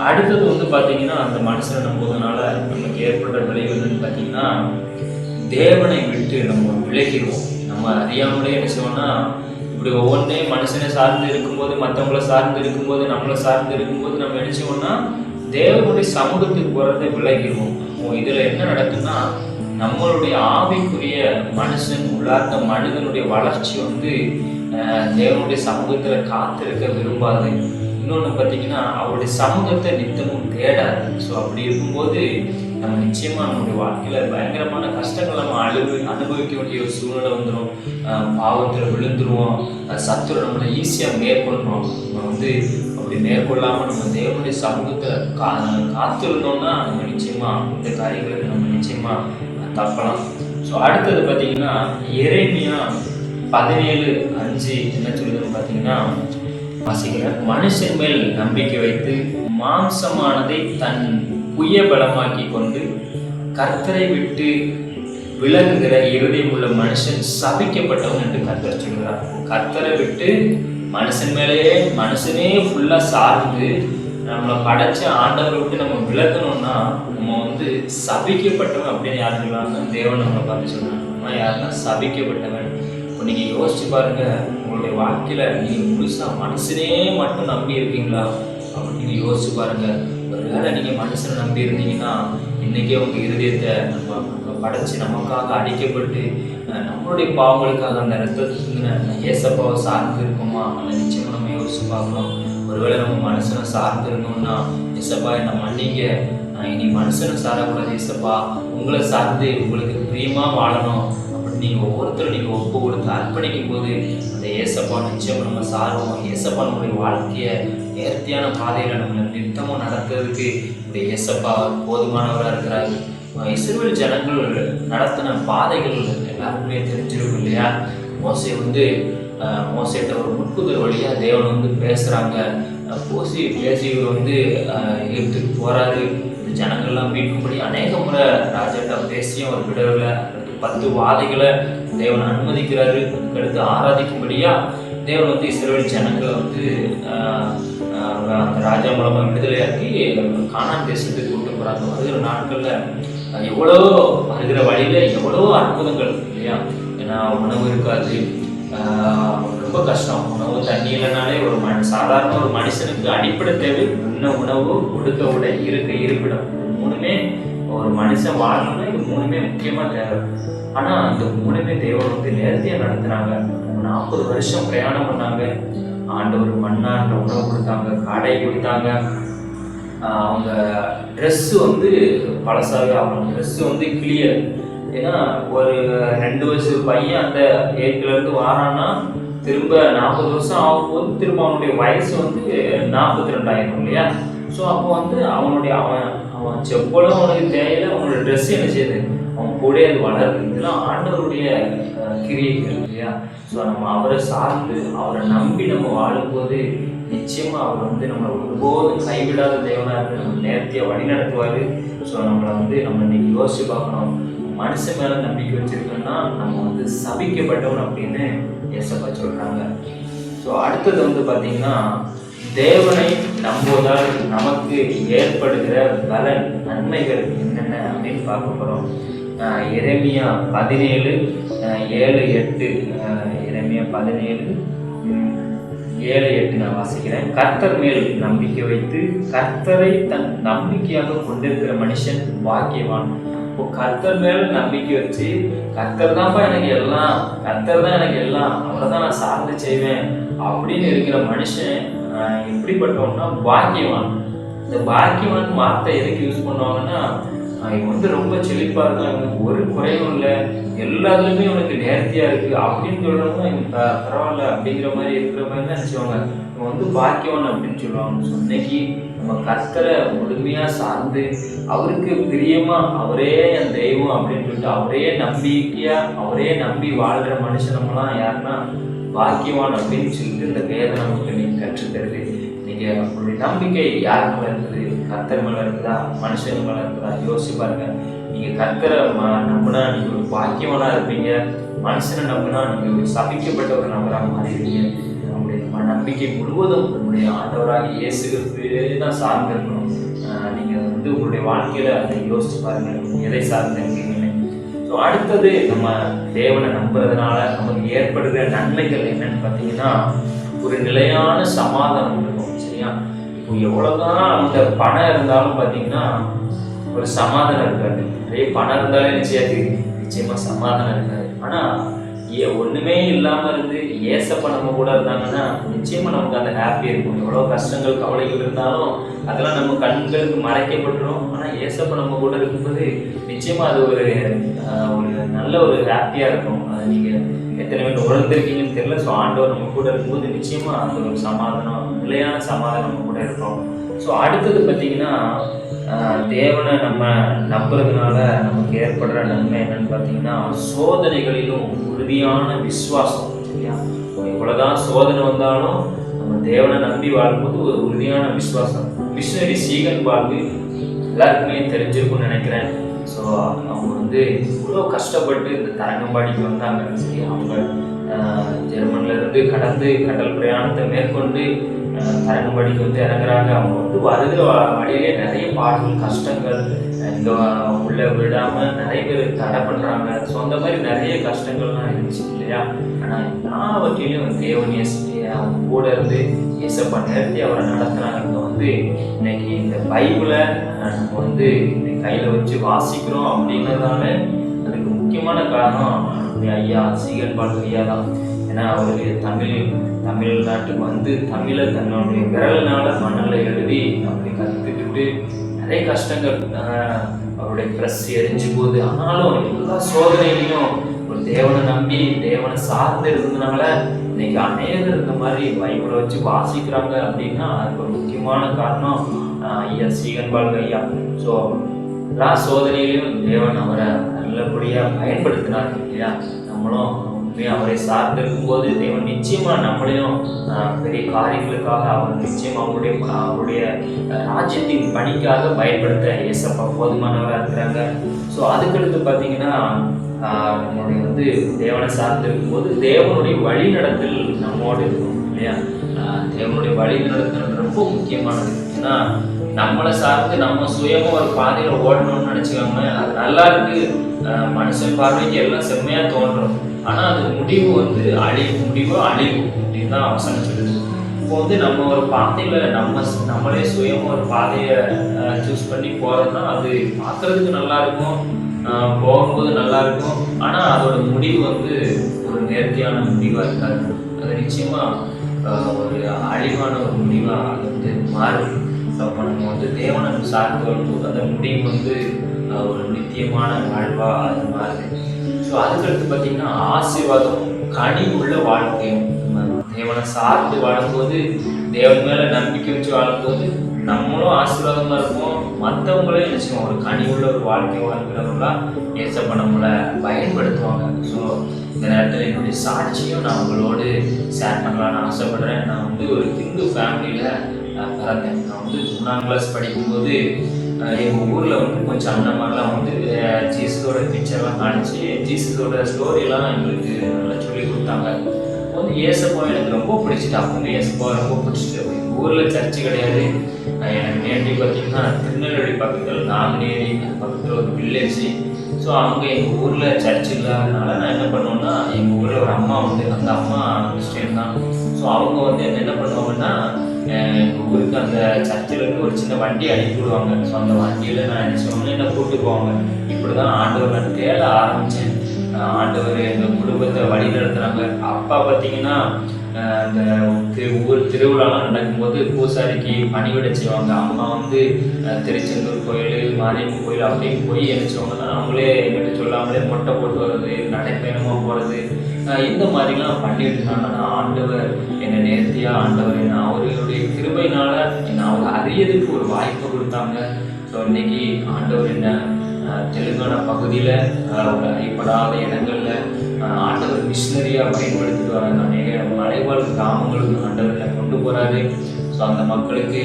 Speaker 1: அடுத்தது வந்து பார்த்தீங்கன்னா அந்த மனுஷனை நம்புவதனால நமக்கு ஏற்படுற விளைவு என்னன்னு பார்த்தீங்கன்னா தேவனை விட்டு நம்ம விலகிடுவோம். நம்ம அறியாமலே என்ன செய்வோம்னா இப்படி ஒவ்வொன்றையும் மனுஷனை சார்ந்து இருக்கும்போது, மற்றவங்களை சார்ந்து இருக்கும்போது, நம்மளை சார்ந்து இருக்கும்போது நம்ம என்ன செய்வோம்னா தேவனுடைய சமூகத்துக்கு போகிறத விலகிடுவோம். இதில் என்ன நடக்குன்னா நம்மளுடைய ஆவிக்குரிய மனுஷன் உள்ளார்ந்த மனிதனுடைய வளர்ச்சி வந்து தேவனுடைய சமூகத்தில் காத்திருக்க விரும்பாது. இன்னொன்று பார்த்தீங்கன்னா அவருடைய சமூகத்தை நித்தமும் தேடாது. ஸோ அப்படி இருக்கும்போது நம்ம நிச்சயமாக நம்மளுடைய வாழ்க்கையில் பயங்கரமான கஷ்டங்கள் நம்ம அனுபவிக்க வேண்டிய ஒரு சூழ்நிலை வந்துடும். பாவத்தில் விழுந்துருவோம். சத்துரை நம்மளை ஈஸியாக மேற்கொள்கிறோம். நம்ம வந்து அப்படி மேற்கொள்ளாமல் நம்ம தேவனுடைய சமூகத்தை காத்திருந்தோம்னா நம்ம நிச்சயமாக இந்த காரியங்களுக்கு நம்ம நிச்சயமாக தப்பலாம். ஸோ அடுத்தது பார்த்தீங்கன்னா எரேமியா 17:5 என்ன சொல்லுதுன்னு பார்த்தீங்கன்னா வாசிக்கிறேன். மனுஷன் மேல் நம்பிக்கை வைத்து மாம்சமானதை தன் புய பலமாக்கி கொண்டு கர்த்தரை விட்டு விலகுகிற இருதயம் உள்ள மனுஷன் சபிக்கப்பட்டவன் என்று கர்த்தர் சொல்கிறார். கர்த்தரை விட்டு மனுஷனே ஃபுல்லாக சார்ந்து நம்மளை படைச்ச ஆண்டவரை விட்டு நம்ம விலகணும்னா நம்ம வந்து சபிக்கப்பட்டவன் அப்படின்னு யார் சொல்லுவாங்க? தேவன் நம்மளை பார்த்து சொல்றாங்க. நம்ம யாருன்னா சபிக்கப்பட்டவன். இப்போ நீங்கள் யோசிச்சு பாருங்க, உங்களுடைய வாழ்க்கையில் நீங்கள் முழுசாக மனுஷனே மட்டும் நம்பி இருக்கீங்களா அப்படின்னு நீங்கள் யோசிச்சு பாருங்க. ஒருவேளை நீங்கள் மனுஷனை நம்பி இருந்தீங்கன்னா இன்றைக்கே உங்கள் இருதயத்தை நம்ம படைச்சி நமக்காக அடிக்கப்பட்டு நம்மளுடைய பாவங்களுக்காக அந்த ரத்தத்துக்கு ஏசப்பாவை சார்ந்து இருக்குமா அந்த நிச்சயமாக நம்ம யோசிச்சு பார்க்கணும். ஒருவேளை நம்ம மனுஷனை சார்ந்து இருந்தோம்னா ஏசப்பா என்னை மன்னிங்க, இனி மனுஷனை சாரக்கூடாது ஏசப்பா, உங்களை சார்ந்து உங்களுக்கு பிரியமாக வாழணும் அப்படின்னு நீங்கள் ஒவ்வொருத்தரும் நீங்கள் ஒப்பு கொடுத்து அர்ப்பணிக்கும் போது அந்த ஏசப்பா நிச்சயம் நம்ம சாருவோம். ஏசப்பா நம்மளுடைய வாழ்க்கையை நேர்த்தியான பாதையில் நம்மளை நித்தமும் நடத்துறதுக்கு இந்த ஏசப்பா போதுமானவராக இருக்கிறாரு. இஸ்ரவேல் ஜனங்கள் நடத்தின பாதைகள் எல்லாருக்குமே தெரிஞ்சிருக்கும் இல்லையா? மோசேட்ட ஒரு முட்புதர் வழியாக தேவன் வந்து பேசுகிறாங்க. பேசி இவர் வந்து எகிப்துக்கு போகிறாரு. இந்த ஜனங்கள்லாம் மீட்கும்படி அநேக முறை ராஜாட்டா பேசியும் அவர் விடவில்லை. 10 வாதைகளை தேவன் அனுமதிக்கிறாரு. அதுக்கடுத்து ஆராதிக்கும்படியா தேவன் வந்து இஸ்ரவேல் ஜனங்களை வந்து அந்த ராஜா மூலமாக விடுதலையாக்கி கானான் தேசத்துக்கு கூட்டு போகிறாங்க. வருகிற நாட்களில் எவ்வளோ வருகிற வழியில் எவ்வளோ அற்புதங்கள் இல்லையா? ஏன்னா உணவு இருக்காது, ரொம்ப கஷ்டம். உணவு தண்ணி இல்லைனாலே சாதாரண ஒரு மனுஷனுக்கு அடிப்படை தேவை உண்ண உணவு, உடுக்க உடை, இருப்பிடம். மூணுமே ஒரு மனுஷன் வாழணும்னா இது மூணுமே முக்கியமாக தேவை. ஆனால் இந்த மூணுமே தேவன் வந்து நேர்த்தியாக நடத்துனாங்க. 40 வருஷம் பிரயாணம் பண்ணாங்க. ஆண்டவர் மண்ணான்ற உணவு கொடுத்தாங்க, கடை கொடுத்தாங்க. அவங்க ட்ரெஸ்ஸு வந்து பழசாகவே ஆகணும். ட்ரெஸ்ஸு வந்து கிளியர். ஏன்னா ஒரு 2 வயசு பையன் அந்த ஏற்கிலேருந்து வாரான்னா திரும்ப 40 வருஷம் ஆகும்போது திரும்ப அவனுடைய வயசு வந்து 42 ஆயிரும் இல்லையா? ஸோ அப்போ வந்து அவன் செப்பலும் அவனுக்கு தேவையில்லை, அவனோட ட்ரெஸ்ஸு என்ன செய்யுது, அவன் கூட அது வளருது. இதெல்லாம் ஆண்டவருடைய கிரியைகள் இல்லையா? ஸோ நம்ம அவரை சார்ந்து அவரை நம்பி நம்ம வாழும்போது நிச்சயமாக அவர் வந்து நம்மளை ஒருபோதும் கைவிடாத தேவனாக இருந்து நம்ம நேர்த்தியாக வழி நடத்துவார். ஸோ நம்மளை வந்து நம்ம இன்னைக்கு யோசிச்சு பார்க்கணும். மனுஷன் மேல நம்பிக்கை வச்சிருக்கோம்னா நம்ம வந்து சபிக்கப்பட்டவன் அப்படின்னு ஏசப்பா சொல்றாங்க. ஸோ அடுத்தது வந்து பார்த்தீங்கன்னா, தேவனை நம்புவதால் நமக்கு ஏற்படுகிற பலன் நன்மைகள் என்னென்ன அப்படின்னு பார்க்க போகிறோம். எரேமியா 17:7-8 எரேமியா 17:7-8 நான் வாசிக்கிறேன். கர்த்தர் மேல் நம்பிக்கை வைத்து கர்த்தரை தன் நம்பிக்கையாக கொண்டிருக்கிற மனுஷன் பாக்கியவான். இப்போ கர்த்தர் மேல நம்பிக்கை வச்சு கர்த்தர் தான்ப்பா எனக்கு எல்லாம், கர்த்தர் தான் எனக்கு எல்லாம், அவரை தான் நான் சார்ந்து செய்வேன் அப்படின்னு இருக்கிற மனுஷன் எப்படிப்பட்டவன்னா பாக்கியவான். இந்த பாக்கியவான் வார்த்தை எதுக்கு யூஸ் பண்ணுவாங்கன்னா, இவன் வந்து ரொம்ப செழிப்பா இருக்கான், இவனுக்கு ஒரு குறையும் இல்லை, எல்லாத்துலேயுமே இவனுக்கு நேர்த்தியா இருக்கு அப்படின்னு சொல்றவங்க பரவாயில்ல அப்படிங்கிற மாதிரி இருக்கிற மாதிரி தான் நினைச்சுவாங்க. இவன் வந்து பாக்கியவான் அப்படின்னு சொல்லுவாங்க. ஸோ இன்னைக்கு நம்ம கர்த்தரை முழுமையா சார்ந்து அவருக்கு பிரியமா அவரே என் தெய்வம் அப்படின்னு சொல்லிட்டு அவரே நம்பிக்கையா அவரே நம்பி வாழ்ற மனுஷனமெல்லாம் யாருன்னா பாக்கியவான் அப்படின்னு சொல்லிட்டு இந்த வேதம் நமக்கு நீங்க கற்றுத்தருது. நீங்க உங்களுடைய நம்பிக்கை யார் மேல இருக்குது? கர்த்தர் மேல இருக்குதா, மனுஷன் மேல இருக்குதா? யோசிச்சு பாருங்க. நீங்க கர்த்தரை நம்பினா நீங்க ஒரு பாக்கியவானா இருப்பீங்க. மனுஷனை நம்பினா நீங்க ஒரு சபிக்கப்பட்ட ஒரு நபராக மாறிடுவீங்க. நம்முடைய நம்பிக்கை முழுவதும் நம்முடைய ஆண்டவராக இயேசு கிறிஸ்துவே தான் சார்ந்து இருக்கணும். நீங்க வந்து உங்களுடைய வாழ்க்கையில அதை யோசிச்சு பாருங்க, எதை சார்ந்து இருக்கீங்கன்னு. ஸோ அடுத்தது நம்ம தேவனை நம்புறதுனால நமக்கு ஏற்படுகிற நன்மைகள் என்னன்னு பார்த்தீங்கன்னா, ஒரு நிலையான சமாதானம் இருக்கும். சரியா? இப்போ எவ்வளவுதான் அந்த பணம் இருந்தாலும் பார்த்தீங்கன்னா ஒரு சமாதானம் இருக்காது. நிறைய பணம் இருந்தாலே நிச்சயமா சமாதானம் இருக்காது. ஆனா ஒண்ணுமே இல்லாம இருந்து ஏசப்பா நம்ம கூட இருந்தாங்கன்னா நிச்சயமா நமக்கு அந்த ஹாப்பி இருக்கும். எவ்வளவு கஷ்டங்கள் கவலைகள் இருந்தாலும் அதெல்லாம் நம்ம கண்களுக்கு மறைக்கப்பட்டுரும். ஆனா ஏசப்பா நம்ம கூட இருக்கும்போது நிச்சயமா அது ஒரு நல்ல ஒரு ஹாப்பியா இருக்கும். அது நீங்க எத்தனை பேர் உணர்ந்திருக்கீங்கன்னு தெரியல. ஸோ ஆண்டவர் நம்ம கூட இருக்கும்போது நிச்சயமா அந்த ஒரு சமாதானம், நிலையான சமாதானம் நம்ம கூட இருக்கும். ஸோ அடுத்தது பார்த்தீங்கன்னா, தேவனை நம்ம நம்புறதுனால நமக்கு ஏற்படுற நன்மை என்னன்னு பார்த்தீங்கன்னா, சோதனைகளிலும் உறுதியான விசுவாசம். சரியா? எவ்வளோதான் சோதனை வந்தாலும் நம்ம தேவனை நம்பி வாழும்போது ஒரு உறுதியான விசுவாசம். மிஷனரி சீகன் வாழ்வு எல்லாருக்குமே தெரிஞ்சிருக்கும்னு நினைக்கிறேன். ஸோ அவங்க வந்து இவ்வளோ கஷ்டப்பட்டு இந்த தரங்கம்பாடிக்கு வந்தாங்க. சரி, அவங்க ஜெர்மன்ல இருந்து கடந்து கடல் பிரயாணத்தை மேற்கொண்டு தரங்கம்பாடிக்கு வந்து இறங்குறாங்க. அவங்க வந்து வருகிற வழியிலே நிறைய பாடுகள், கஷ்டங்கள், இங்கே உள்ள விடாம நிறைய பேர் தடை பண்றாங்க. ஸோ அந்த மாதிரி நிறைய கஷ்டங்கள்லாம் இருந்துச்சு இல்லையா? ஆனால் எல்லாவற்றிலையும் தேவன் அவங்க கூட இருந்து ஏசப்பா நேரத்தை அவரை நடத்துனாங்க. இங்கே வந்து இன்னைக்கு இந்த பைபிளை நம்ம வந்து கையில் வச்சு வாசிக்கிறோம் அப்படிங்கிறதால அதுக்கு முக்கியமான காரணம் ஐயா சீகன் பால் ஐயா தான். ஏன்னா அவரு தமிழ்நாட்டுக்கு வந்து தமிழை தன்னுடைய விரலினால மண்ணில் எழுதி அப்படி கற்றுக்கிட்டு நிறைய கஷ்டங்கள், அவருடைய ப்ரெஸ் எரிஞ்சு போகுது. ஆனாலும் எல்லா சோதனையிலையும் ஒரு தேவனை நம்பி தேவனை சார்ந்து இருந்ததுனால இன்னைக்கு அநேகர் இந்த மாதிரி பைபிளை வச்சு வாசிக்கிறாங்க அப்படின்னா அதுக்கு ஒரு முக்கியமான காரணம் ஐயா சீகன் பால் ஐயா. ஸோ எல்லா சோதனையிலையும் தேவன் அவரை நல்லபடியாக பயன்படுத்தினார் இல்லையா? நம்மளும் அவரை சார்ந்து இருக்கும்போது தேவன் நிச்சயமா நம்மளையும் பெரிய காரியங்களுக்காக அவர் நிச்சயமா அவருடைய ராஜ்யத்தின் பணிக்காக பயன்படுத்த ஏசப்பா போதுமானவராக இருக்கிறாங்க. ஸோ அதுக்கடுத்து பார்த்தீங்கன்னா, நம்மளுடைய வந்து தேவனை சார்ந்து இருக்கும்போது தேவனுடைய வழி நடத்தல் நம்மோடு இருக்கும் இல்லையா? தேவனுடைய வழி நடத்தல் ரொம்ப முக்கியமானது. ஏன்னா நம்மளை சார்ந்து நம்ம சுயமா ஒரு பாதையில ஓடணும்னு நினைச்சுக்காங்க, அது நல்லா இருக்கு, மனுஷன் பார்வைக்கு எல்லாம் செம்மையா தோன்றும். ஆனா அது முடிவு வந்து முடிவு அழிவு அப்படின்னு தான் அவசரம் சொல்லுது. இப்போ வந்து நம்ம ஒரு பாதையில நம்மளே சுயமா ஒரு பாதையை சூஸ் பண்ணி போறோம்னா அது பார்க்கறதுக்கு நல்லா இருக்கும், போகும்போது நல்லா இருக்கும். ஆனா அதோட முடிவு வந்து ஒரு நேர்த்தியான முடிவா இருக்காது. அது நிச்சயமா ஒரு அழிவான ஒரு முடிவா அது வந்து மாறும். அப்போ நம்ம வந்து தேவனை சார்ந்து வரும்போது அந்த முடிவு வந்து ஒரு நித்தியமான வாழ்வா அது மாறுது. ஸோ அதுக்கடுத்து பார்த்தீங்கன்னா, ஆசீர்வாதம் கனி உள்ள வாழ்க்கையும். தேவனை சார்ந்து வாழும்போது, தேவன் மேல நம்பிக்கை வச்சு வாழும்போது நம்மளும் ஆசீர்வாதமா இருப்போம், மற்றவங்களையும் நிச்சயம் ஒரு கனி உள்ள ஒரு வாழ்க்கை வாழ்க்கிறவங்களா ஏசப்பா நம்மளை பயன்படுத்துவாங்க. ஸோ இந்த நேரத்தில் என்னுடைய சாட்சியும் நான் உங்களோடு ஷேர் பண்ணலான்னு ஆசைப்படுறேன். நான் வந்து ஒரு ஹிந்து ஃபேமிலியில் பிறந்தேன். நான் வந்து 3ஆம் கிளாஸ் படிக்கும்போது எங்கள் ஊரில் வந்து கொஞ்சம் அண்ணன்மாரெலாம் வந்து ஜீசஸோட பிக்சர்லாம் காணிச்சு ஜீசஸோட ஸ்டோரியெல்லாம் எங்களுக்கு நல்லா சொல்லி கொடுத்தாங்க. வந்து ஏசப்பா எனக்கு ரொம்ப பிடிச்சிட்டு, அப்பவுமே ஏசப்பா ரொம்ப பிடிச்சிட்டு. எங்கள் ஊரில் சர்ச்சு கிடையாது. எனக்கு நேட்டிவ் பார்த்திங்கன்னா திருநெல்வேலி பக்கத்தில் நாங்குநேரி பக்கத்தில் ஒரு வில்லேஜ். ஸோ அங்கே எங்கள் ஊரில் சர்ச் இல்லாதனால நான் என்ன பண்ணுவேன்னா, எங்கள் ஊரில் ஒரு அம்மா உண்டு, அந்த அம்மா கிறிஸ்டியன் தான். ஸோ அவங்க வந்து என்ன பண்ணுவாங்கன்னா, எங்கள் ஊருக்கு அந்த சர்ச்சிலேருந்து ஒரு சின்ன வண்டி அனுப்பி விடுவாங்க. ஸோ அந்த வண்டியில் நான் என்ன செய்வேன்னா என்னை கூப்பிட்டு போவாங்க. இப்படி தான் ஆண்டவர் நான் தேட ஆரம்பித்தேன். ஆண்டவர் எங்கள் குடும்பத்தை வழி நடத்துகிறாங்க. அப்பா பார்த்தீங்கன்னா அந்த ஊர் திருவிழாலாம் நடக்கும்போது பூசாரிக்கு பணிவிட செய்வாங்க. அம்மா வந்து திருச்செந்தூர் கோயில், மாரியம்மன் கோயில் அப்படின்னு போய் என்ன செய்வாங்கன்னா அவங்களே எங்கிட்ட சொல்லாமலே மொட்டை போட்டு வர்றது, நடைப்பயணமாக போகிறது, இந்த மாதிரிலாம் பண்ணிட்டு இருந்தாங்க. ஆனால் ஆண்டவர் என்னை நேர்த்தியாக ஆண்டவர் என்ன அவர்களுடைய கிருபையினால என்னை அவங்க அறியதுக்கு ஒரு வாய்ப்பை கொடுத்தாங்க. ஸோ இன்னைக்கு ஆண்டவர் என்ன தெலுங்கானா பகுதியில் ஒரு அறியப்படாத இடங்களில் ஆண்டவர் மிஷினரியாக பயன்படுத்திட்டு வராங்க. அநேக மலைவாழ் கிராமங்களுக்கு ஆண்டவரை கொண்டு போகிறாரு. ஸோ அந்த மக்களுக்கு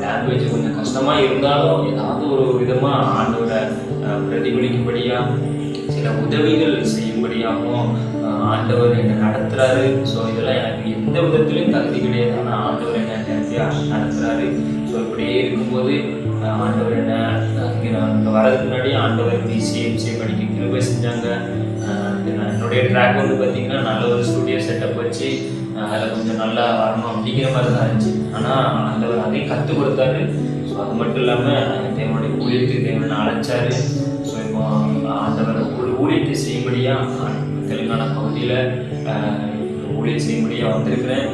Speaker 1: லாங்குவேஜ் கொஞ்சம் கஷ்டமாக இருந்தாலும் ஏதாவது ஒரு விதமாக ஆண்டவரை பிரதிபலிக்கும்படியாக சில உதவிகள் செய்யும்படியாகவும் ஆண்டவர் என்னை நடத்துகிறாரு. ஸோ இதெல்லாம் எனக்கு எந்த விதத்துலையும் தகுதி கிடையாது, ஆனால் ஆண்டவர் என்னை நேர்த்தியாக நடத்துகிறாரு. ஸோ இப்படியே இருக்கும்போது ஆண்டவர் என்ன இங்கே வரதுக்கு முன்னாடி ஆண்டவர் பிசிஏ எம்சிஏ படிக்க கிருபை செஞ்சாங்க. என்னுடைய ட்ராக் வந்து பார்த்திங்கன்னா நல்ல ஒரு ஸ்டூடியோ செட்டப் வச்சு அதில் கொஞ்சம் நல்லா வரணும் அப்படிங்கிற மாதிரி தான் இருந்துச்சு. ஆனால் ஆண்டவர் அதையும் கற்றுக் கொடுத்தாரு. ஸோ அது மட்டும் இல்லாமல் தேவனுடைய ஊழியத்துக்கு தேவனை அழைச்சாரு. ஸோ இப்போ ஆண்டவர் ஊழியத்தை செய்யும்படியாக தெலுங்கானா பகுதியில் ஊழியம் செய்யும்படியாக வந்திருக்கிறேன்.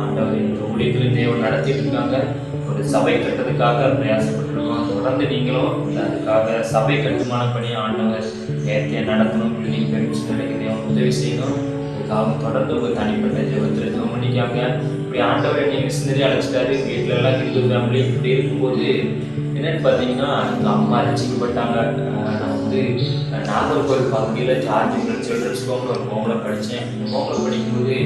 Speaker 1: ஆண்டவர் இந்த ஊழியத்தில் தேவன் நடத்திட்டு இருக்காங்க. ஒரு சபை கட்டுறதுக்காக பிரயாசப்பட்டிருக்கோம். தொடர்ந்து நீங்களும் அதுக்காக சபை கட்டுமான பணியை ஆண்டவர் நேர்த்தியாக நடத்தணும், பில்டிங் பெர்மிஷன் கிடைக்கிறது அவன் உதவி செய்யணும். அதுக்காக தொடர்ந்து ஒரு தனிப்பட்ட ஜெபத்தில் ஜெபம் பண்ணிக்காங்க. இப்படி ஆண்டவரை நீங்கள் மிஷினரி அழைச்சிட்டாரு. வீட்டில் எல்லாம் இந்து ஃபேமிலி இப்படி இருக்கும்போது என்னென்னு பார்த்தீங்கன்னா எங்கள் அம்மா ரசிக்கப்பட்டாங்க. நான் வந்து நாகர்கோவில் பகுதியில் ஜார்ஜ் சில்ட்ரன்ஸ் ஹோமில் ஒரு ஹோமில் படித்தேன். ஹோமில் படிக்கும்போது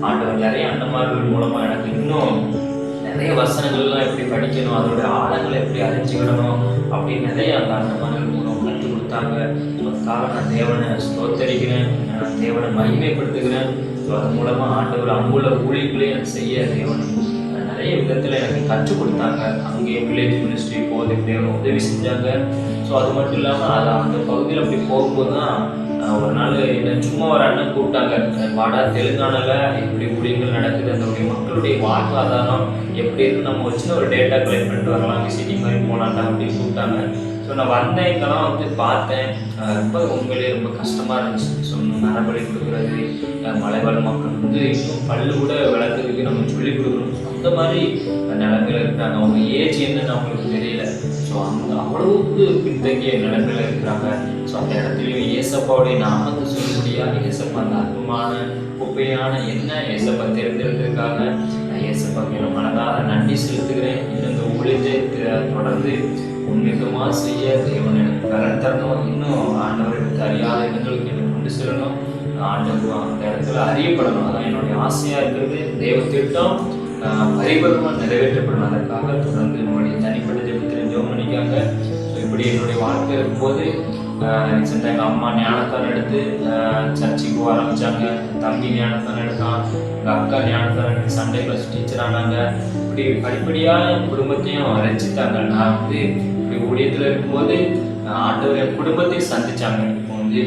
Speaker 1: ஆண்டவர் நிறைய அண்ணன்மார்கள் மூலமாக எனக்கு இன்னும் நிறைய வசனங்கள்லாம் எப்படி படிக்கணும், அதோட ஆழங்களை எப்படி அறிஞ்சிக்கிடணும் அப்படின்னு நிறைய அந்த அண்ணன்மார்கள் மூலம் கற்றுக் கொடுத்தாங்க. அதுக்காக நான் தேவனை ஸ்தோத்தரிக்கிறேன், நான் தேவனை மகிமைப்படுத்துகிறேன். ஸோ அது மூலமாக ஆண்டவர் அங்குள்ள ஊழியர்களே எனக்கு செய்ய தேவன் நிறைய விதத்தில் எனக்கு கற்றுக் கொடுத்தாங்க. அங்கேயே வில்லேஜ் மினிஸ்ட்ரி போகிறதுக்கு தேவனை உதவி செஞ்சாங்க. ஸோ அது மட்டும் இல்லாமல் அது அந்த பகுதியில் அப்படி போகும்போது தான் ஒரு நாள் என்ன சும்மா ஒரு அண்ணன் கூப்பிட்டாங்க, வாடா தெலுங்கானாவில் எப்படி ஊழியர்கள் நடக்குது, அதனுடைய மக்களுடைய வாழ்வாதாரம் எப்படி இருக்குன்னு நம்ம வச்சு ஒரு டேட்டா கலெக்ட் பண்ணிட்டு வரலாம், விசிட்டிங் மாதிரி போகலாண்டா அப்படின்னு கூப்பிட்டாங்க. ஸோ நான் வந்தேன், இங்கெல்லாம் வந்து பார்த்தேன். ரொம்ப உண்மையிலே ரொம்ப கஷ்டமாக இருந்துச்சு. ஸோ நரபலி கொடுக்குறது, மலைவாழ் மக்கள் வந்து இன்னும் பல்லு கூட விளக்குறதுக்கு நம்ம சொல்லிக் கொடுக்கணும். அந்த மாதிரி நிலைமையில் இருக்கிறாங்க. அவங்க ஏஜ் என்னன்னு அவங்களுக்கு தெரியல. ஸோ அவ்வளவுக்கு பின்தங்கிய நிலைமையில் இருக்கிறாங்க. ஸோ அந்த இடத்துலையும் ஏசப்பாவுடைய நாமத்தை சொல்லும்படியாக ஏசப்பா அந்த அற்புதமான குப்பையான என்ன ஏசப்பா தேர்ந்தெடுத்ததுக்காக நான் ஏசப்பாவுக்கு என்ன மனதார நன்றி செலுத்துகிறேன். இன்னும் இந்த ஊழியத்தை தொடர்ந்து உன்னிதமாக செய்ய தேவன் எனக்கு கலன் தரணும். இன்னும் ஆண்டவர் எனக்கு அறியாத இடங்களுக்கு என்னை கொண்டு செல்லணும். ஆண்டவர் அந்த இடத்துல அறியப்படணும். அதான் என்னுடைய ஆசையாக இருக்கிறது. தேவ திட்டம் பரிபூர்ணமாக நிறைவேற்றப்படணும். அதற்காக தொடர்ந்து என்னுடைய தனிப்பட்ட ஜெபத்தில் ஜெபம் பண்ணிக்காங்க. ஸோ இப்படி என்னுடைய வாழ்க்கை இருக்கும்போது ரீசெண்டாக எங்கள் அம்மா ஞானத்தானம் எடுத்து சர்ச்சுக்கு போக ஆரம்பித்தாங்க. தம்பி ஞானத்தானம் எடுத்தான், எங்கள் அக்கா ஞானத்தானம் எடுத்து சண்டே கிளாஸ் டீச்சர் ஆனாங்க. இப்படி படிப்படியாக என் குடும்பத்தையும் ரசித்தாங்க. நான் வந்து இப்படி ஊழியத்தில் இருக்கும்போது ஆண்டவர் என் குடும்பத்தையும் சந்தித்தாங்க. இப்போ வந்து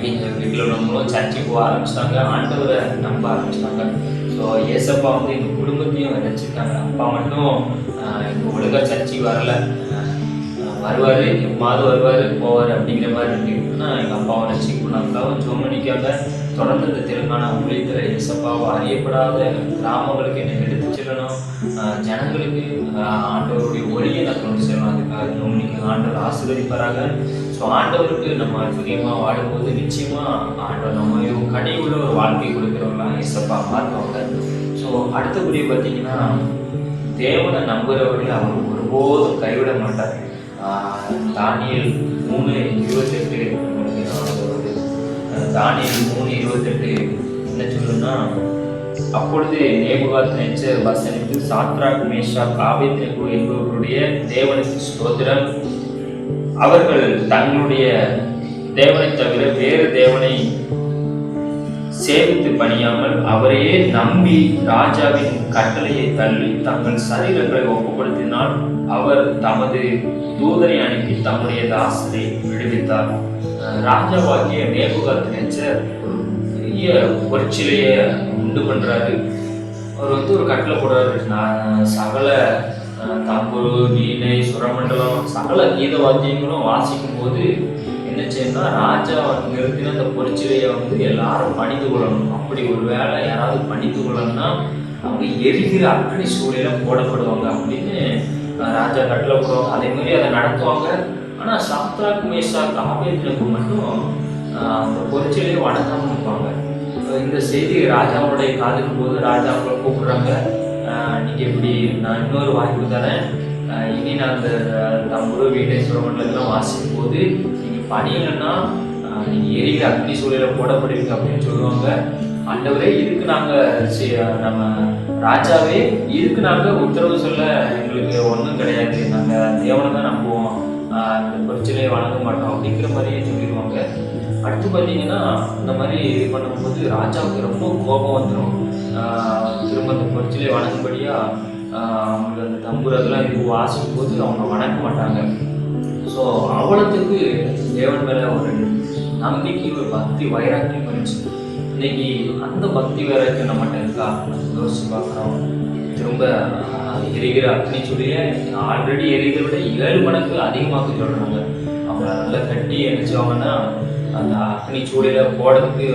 Speaker 1: எங்கள் வீட்டில் உள்ளவங்களும் சர்ச்சுக்கு போக ஆரம்பிச்சிட்டாங்க, ஆண்டவரை நம்ப ஆரம்பிச்சிட்டாங்க. ஸோ ஏசப்பா வந்து எங்கள் குடும்பத்தையும் ரசித்தாங்க. அப்பா மட்டும் எங்கள் ஒழுங்காக சர்ச்சுக்கு வரலை, வருவார், எப்போது வருவார் போவார் அப்படிங்கிற மாதிரி இருக்கு. ஆனால் எங்கள் அப்பாவை ரசிக்கணும். அதுக்காக ஜோமனிக்காக தொடர்ந்து இந்த தெலுங்கானா ஊழியத்தில் ஏசப்பாவை அறியப்படாத கிராமங்களுக்கு என்னை எடுத்து செல்லணும், ஜனங்களுக்கு ஆண்டவருடைய ஒளியை நான் கொண்டு செல்லணும். அதுக்காக ஜோமனிக்கு ஆண்டவர் ஆசீர்வதிப்பாராக. ஸோ ஆண்டவருக்கு நம்ம அதிகமாக வாழும்போது நிச்சயமாக ஆண்டவர் நம்ம கனிவுள்ள ஒரு வாழ்க்கை கொடுக்குறவங்களாம் ஏசப்பா பார்ப்பாங்க. ஸோ அடுத்தபடி பார்த்தீங்கன்னா தேவனை நம்புகிறவர்கள் அவர் ஒருபோதும் கைவிட மாட்டார். தானியேல் 3:28 தானியேல் 3:28 என்ன சொல்லுன்னா, அப்பொழுது நேபுகாத்நேச்சர் வசனித்து, சாத்ராக், மேஷாக், ஆபேத்நேகோ என்பவர்களுடைய தேவனுக்கு ஸ்தோத்திரம், அவர்கள் தங்களுடைய தேவனை தவிர வேறு தேவனை சேவித்து பணியாமல் அவரையே நம்பி ராஜாவின் கட்டளையை தள்ளி தங்கள் சரீரங்களை ஒப்புப்படுத்தினால் அவர் தமது தூதனை அனுப்பி தம்முடைய தாசரை விடுவித்தார். ராஜாவாகிய நேபுகாத்நேச்சர் ஒரு பெரிய பொற்சிலையை உண்டு பண்றாரு. அவர் ஒரு கட்டளை போடுறாரு, சகல தம்புரு, வீணை, சுரமண்டலம், சகல கீத வாத்தியங்களும் வாசிக்கும் போது என்ன செய்யணும்னா, ராஜா நிறுத்தின அந்த பொற்சிலையை எல்லாரும் பணிந்து கொள்ளணும். அப்படி ஒரு வேளை யாராவது பணிந்து கொள்ளணும்னா அவங்க எரிகிற அக்னி சூழல போடப்படுவாங்க அப்படின்னு ராஜா கட்டளை போடுவாங்க. அதே மாதிரி அதை நடத்துவாங்க. ஆனால் சாத்ராக், மேஷாக், ஆபேத்நேகோ மட்டும் அந்த பொற்சிலையை வணங்காமல் இருப்பாங்க. இந்த செய்தி ராஜாவுடைய காதுக்கு போது ராஜா அவங்களை கூப்பிடுறாங்க, நீங்கள் இப்படி நான் இன்னொரு வாய்ப்பு தரேன், இனி நான் அந்த தம்புரு, வீணை, சுரமண்டலத்தெல்லாம் வாசிக்கும் போது நீங்கள் பணியலைன்னா நீங்கள் எரிகிற அக்னி சூழல போடப்படுவீங்க அப்படின்னு சொல்லுவாங்க. ஆண்டவரே, இதுக்கு நாங்கள் நம்ம ராஜாவே, இதுக்கு நாங்கள் உத்தரவு சொல்ல எங்களுக்கு ஒன்றும் கிடையாது, நாங்கள் தேவனை தான் நம்புவோம், இந்த பொற்சிலையை வணங்க மாட்டோம் அப்படிங்கிற மாதிரியே சொல்லிடுவாங்க. அடுத்து பார்த்தீங்கன்னா, இந்த மாதிரி இது பண்ணும்போது ராஜாவுக்கு ரொம்ப கோபம் வந்துடும். திரும்ப அந்த பொற்சிலையை வணங்கும்படியாக அவங்களுக்கு அந்த தம்புரதெல்லாம் இது வாசிக்கும் போது அவங்க வணங்க மாட்டாங்க. ஸோ அவ்வளோத்துக்கு தேவன் மேலே ஒரு நம்பிக்கை, ஒரு பக்தி, வைராக்கியம் இருந்துச்சு. இன்னைக்கு அந்த பக்தி வைராக்கியம் நம்மகிட்ட இருக்கா? யோசிச்சு பார்க்குறோம். திரும்ப எரிகிற அக்னி சொல்லிய ஆல்ரெடி எரிகிறத விட 7 மடங்கு அதிகமாக சொல்கிறாங்க. அவங்க நல்லா கட்டி நினச்சவங்கன்னா அந்த அக்னி சூழல போடுறதுக்கு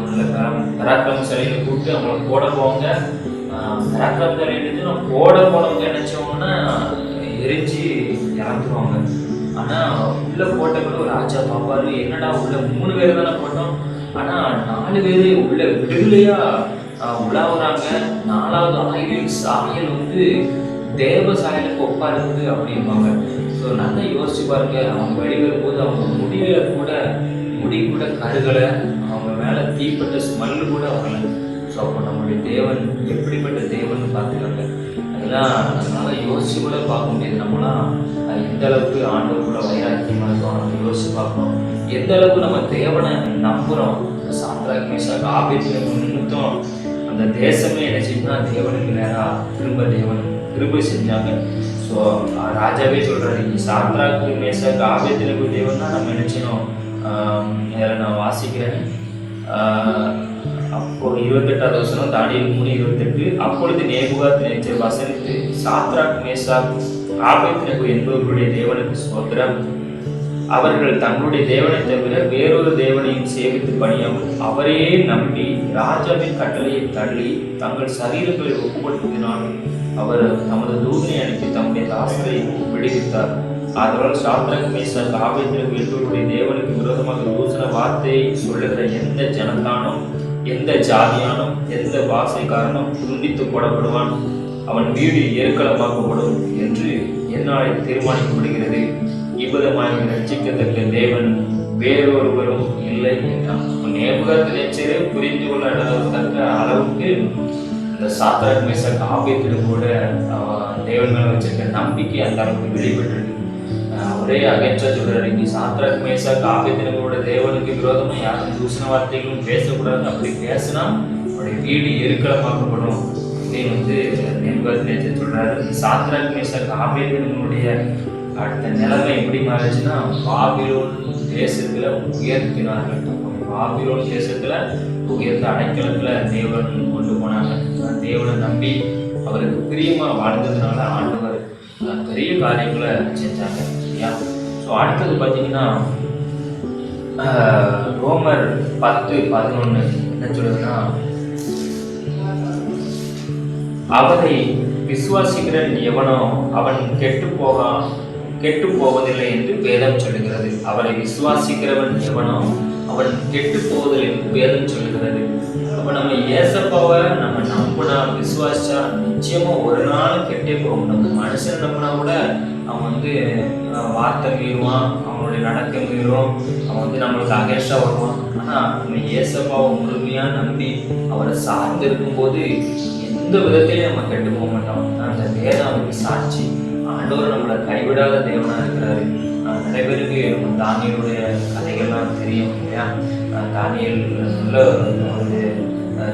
Speaker 1: நல்ல பராக்கிரம சிலையில் கூப்பிட்டு அவங்கள போட போவாங்க. பராக்கிரம சிலையிலேருந்து நம்ம போட போனவங்க நினச்சவங்கன்னா எரிஞ்சு இறந்துருவாங்க. ஆனால் உள்ளே போட்டப்பட ஒரு ராஜா பார்ப்பாரு, என்னடா உள்ள 3 பேர் தானே போட்டோம், ஆனால் 4 பேர் உள்ள விடுதலையாக உலாவுறாங்க. 4வது ஆயுளின் சாயல் தேவ சாயலுக்கு ஒப்பா இருக்குது அப்படிம்பாங்க. ஸோ நல்லா யோசிச்சு பாருங்க, அவங்க வெளிவரும்போது அவங்க முடி கூட கருகலை, அவங்க மேலே தீப்பட்ட ஸ்மெல்லு கூட வரல. ஸோ அப்போ நம்மளுடைய தேவன் எப்படிப்பட்ட தேவன் பார்த்துக்காங்க. அதனால யோசிச்சு கூட பார்க்க முடியாது. நம்மளாம் எந்த அளவுக்கு ஆண்டவர் கூட வைராக்கியமாக இருக்கோம் நம்ம யோசிச்சு பார்க்கணும். எந்த அளவுக்கு நம்ம தேவனை நம்புகிறோம். சாத்ராக், மேஷாக், ஆபேத்நேகோ நிமித்தம் அந்த தேசமே என்ன செய்யும்னா தேவனுக்கு நேராக தேவன் கிருபை செஞ்சாங்க. ஸோ ராஜாவே சொல்கிறாரு, சாத்ராக், மேஷாக், ஆபேத்நேகோ தேவன் தான் நம்ம நினைச்சோம். அதில் நான் வாசிக்கிறேன். அப்போ 28வது வசனம், தானியேல் 3:28. அப்பொழுது நேபுகாத்நேச்சர் வசனித்து, சாத்ராக், மேஷாக், ஆபேத்நேகோ என்பவர்களுடைய தேவனுக்கு ஸ்தோத்திரம், அவர்கள் தங்களுடைய தேவனை தவிர வேறொரு தேவனையும் சேவித்து பணியாமல் அவரையே நம்பி ராஜாவின் கட்டளையை தள்ளி தங்கள் சரீரங்களை ஒப்புப்படுத்தினால் அவர் தமது தூதனை அனுப்பி தம்முடைய தாசரை விடுவித்தார். அதனால் சாத்ராக், மேஷாக், ஆபேத்நேகோ என்பவருடைய தேவனுக்கு விரோதமாக தூசண வார்த்தையை சொல்லுகிற எந்த ஜனத்தானும், எந்த ஜாதியானும், எந்த பாஷைக்காரனும் துண்டித்து போடப்படுவான், அவன் வீடு எருக்களமாக்கப்படும் என்று என்னால் தீர்மானிக்கப்படுகிறது. இவ்விதமாக ரட்சிக்கத்தக்க தேவன் வேறொருவரும் இல்லை என்றான். நேபுகாத்நேச்சரே புரிந்து கொள்ளத்தக்க அளவுக்கு இந்த சாத்ராக், மேஷாக், ஆபேத்நேகோவோட தேவன் மேலே வச்சிருக்க நம்பிக்கை அந்த அளவுக்கு வெளிப்பட்டிருக்கு. ஒரே அகேன்ஸ்டா சொல்றாரு, இங்கே சாத்ராக், மேஷாக், ஆபேத்நேகோவோட தேவனுக்கு விரோதமாக யாரும் தூசண வார்த்தைகளும் பேசக்கூடாது, அப்படி பேசினா அவருடைய வீடு எருக்களமாக்கப்படும் அப்படின்னு நேபுகாத்நேச்சர் சொல்றாரு. சாத்ராக், மேஷாக், ஆபேத்நேகோவுடைய அடுத்த நிலைமை எப்படி மாறிச்சுன்னா, பாபிலோன் தேசத்துல உயர்த்தினார்கள். பாபிலோன் தேசத்துல உயர்ந்த அடைக்கலத்துல தேவன் கொண்டு போனாங்க. தேவனை நம்பி அவருக்கு பிரியமா வாழ்ந்ததுனால ஆண்டவர் பெரிய காரியங்களை செஞ்சாங்க. ஸோ அடுத்தது பார்த்தீங்கன்னா ரோமர் 10:11 என்ன சொல்லுதுன்னா, அவரை விசுவாசிக்கிறன் எவனோ அவன் கெட்டு போவதில்லை என்று வேதம் சொல்லுகிறது. அவரை விசுவாசிக்கிறவன் எவனோ அவன் கெட்டு போவதில்லை என்று வேதம் சொல்லுகிறது. அப்போ நம்ம ஏசப்பாவை நம்ம நம்பினா, விசுவாசிச்சா நிச்சயமா ஒரு நாள் கெட்டே போகும். நம்ம மனுஷன் நம்பினா கூட அவன் வார்த்தை மீறுவான், அவனோட அவனுடைய நடக்க மீறும், அவன் நம்மளுக்கு அகேன்ஸ்டா வருவான். ஆனா நம்ம இயேசப்பாவை முழுமையா நம்பி அவரை சார்ந்து இருக்கும்போது எந்த விதத்திலையும் நம்ம கெட்டு போக மாட்டோம். அந்த வேதம் அவருக்கு சாட்சி. ஆண்டவர் நம்மளை கைவிடாத தேவனா இருக்கிறாரு. நிறைய பேருக்கு நம்ம தானியலுடைய கதைகள்லாம் தெரியும் இல்லையா? தானியல் நல்ல ஒரு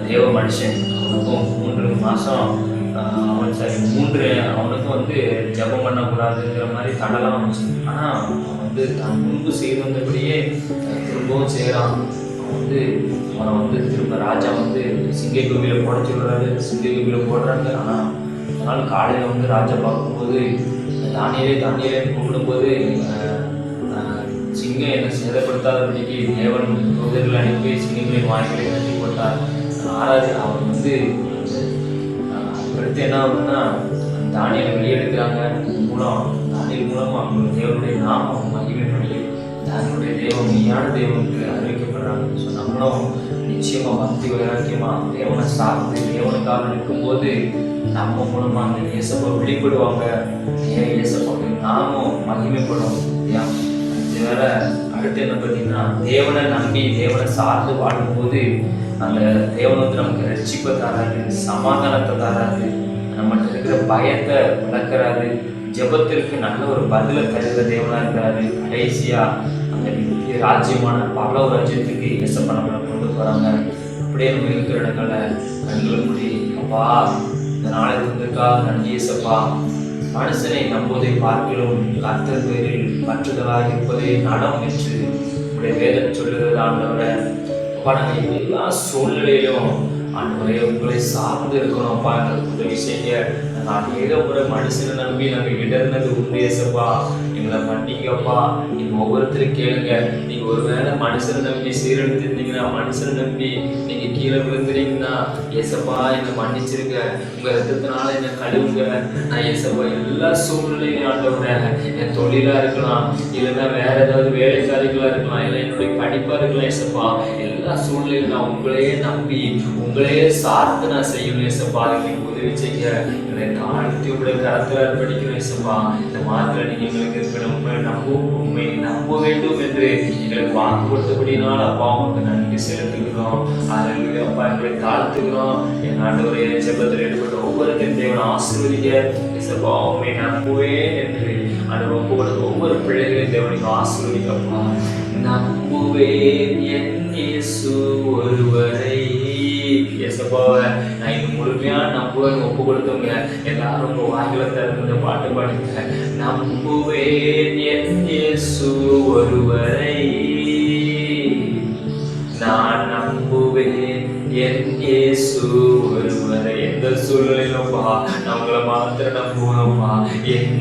Speaker 1: தேவ மனுஷன். அவனுக்கும் 3 மாதம் அவனுக்கும் ஜபம் பண்ணக்கூடாதுங்கிற மாதிரி தடலாம் வந்துச்சு. ஆனால் அவன் தான் முன்பு செய்து வந்தபடியே திரும்பவும் செய்கிறான். அவனை திரும்ப ராஜா சிங்க கோவில போட சொல்கிறாரு. சிங்க கோவில போடுறாங்க. ஆனால் அதனால் காலையில் ராஜா பார்க்கும்போது தானியலேன்னு கூப்பிடும்போது சிங்கம் என்னை சேதப்படுத்தாதபடிக்கு தேவன் தூதர்கள் அனுப்பி சிங்கங்களின் வாய்களை கட்டி போட்டார். அவர் அடுத்து என்ன ஆகுதுன்னா தானியலை வெளியெடுக்கிறாங்க. தானியல் மூலமாக அவங்க தேவனுடைய நாமம் மகிமைப்படுது. தானியனுடைய தேவம் மெய்யான தேவனுக்கு அறிவிக்கப்படுறாங்க. ஸோ நம்மளும் நிச்சயமாக பக்தி வைராக்கியமாக தேவனை சார்ந்து தேவனுக்காக இருக்கும்போது நம்ம மூலமாக அந்த இயேசப்பா வெளிப்படுவாங்க. இயேசப்பாவுடைய நாமம் மகிமைப்படும். வேற அடுத்து என்ன பார்த்தீங்கன்னா, தேவனை நம்பி தேவனை சார்ந்து வாழும்போது அந்த தேவன் நமக்கு ரட்சிப்பை தராது, சமாதானத்தை தராது, நம்மகிட்ட இருக்கிற பயத்தை விளக்குறாரு, ஜெபத்திற்கு நல்ல ஒரு பதிலை தருகிற தேவனா இருக்கிறாரு. கடைசியா அந்த நித்திய ராஜ்யமான பரலோக ராஜ்யத்துக்கு இயேசப்பா நம்மளை கொண்டு போறாங்க. அப்படியே நம்ம இருக்கிற இடங்களை கண்களை மூடி, அப்பா இந்த நாளைக்கு வந்திருக்காக நன்றி இயேசப்பா. மனுஷனை நம்புவதை பார்க்கிலும் கர்த்தர் பேரில் பற்றுதலாக இருப்பதே நடம் என்று உடைய வேதம் சொல்லுகிறது. ஆண்டவரை அப்பா, நாங்கள் எல்லா சூழ்நிலையிலும் ஆண்டவரே உங்களை சார்ந்து இருக்கணும்ப்பா. எங்களுக்கு உதவி செய்ய. நான் முறை மனுஷனை நம்பி நாங்கள் இடர்னது உண்டு இயேசப்பா. எங்களை மன்னிங்கப்பா. நீங்கள் ஒவ்வொருத்தரும் கேளுங்க. நீங்கள் ஒருவேளை மனுஷனை நம்பி சீரழித்திருந்தீங்கன்னா, மனுஷனை நம்பி நீங்கள் கீழே விழுந்துறீங்கன்னா, இயேசப்பா என்னை மன்னிச்சிருங்க. உங்கள் ரத்தத்தினால என்னை கழுவுங்க. நான் இயேசப்பா எல்லா சூழ்நிலையும் ஆண்டவரை, என் தொழிலாக இருக்கலாம், இல்லைன்னா வேற ஏதாவது வேலைக்காரிகளாக இருக்கலாம், இல்லை என்னுடைய படிப்பாக இருக்கலாம் இயேசப்பா, எல்லா சூழ்நிலையும் நான் உங்களையே நம்பி உங்களையே சார்ந்து நான் செய்யணும் இயேசப்பா. எங்களுக்கு உதவி செய்ய என்னை தாழ்த்தி உங்களுடைய கரத்தில் அர்ப்பணிக்கிறேன் இயேசப்பா. இந்த மாதத்தில் நீங்கள் எங்களுக்கு இருக்கிற உண்மை நம்ப வேண்டும் என்று எங்களுக்கு வாக்கு கொடுத்தபடினால் அப்பா உங்களுக்கு நன்றி செலுத்துகிறோம். அதில் அப்பா எங்களை தாழ்த்துகிறோம். என் ஆண்டவரே ஜெபத்தில் ஈடுபட்ட ஒவ்வொருத்தையும் தேவனை ஆசீர்வதிங்க இயேசப்பா. உண்மை நம்புவேன் என்று அந்த ஒவ்வொரு பிள்ளைகளையும் தேவனுக்கு ஆசீர்வதிக்கப்பா. நம்புவேன் என் இயேசு ஒருவரை. இயேசப்பாவை நான் இது முழுமையா நம்புவேன் ஒப்பு கொடுத்தவங்க எல்லாரும் உங்க வாய்களை திறந்து பாட்டு பாடுங்க. நம்புவேன் என் இயேசு ஒருவரை, நான் நம்புவேன் என் இயேசு ஒருவரை. எந்த சூழ்நிலையிலும்பா நான் உங்களை மாத்திரம் நம்புவேன்ப்பா. என்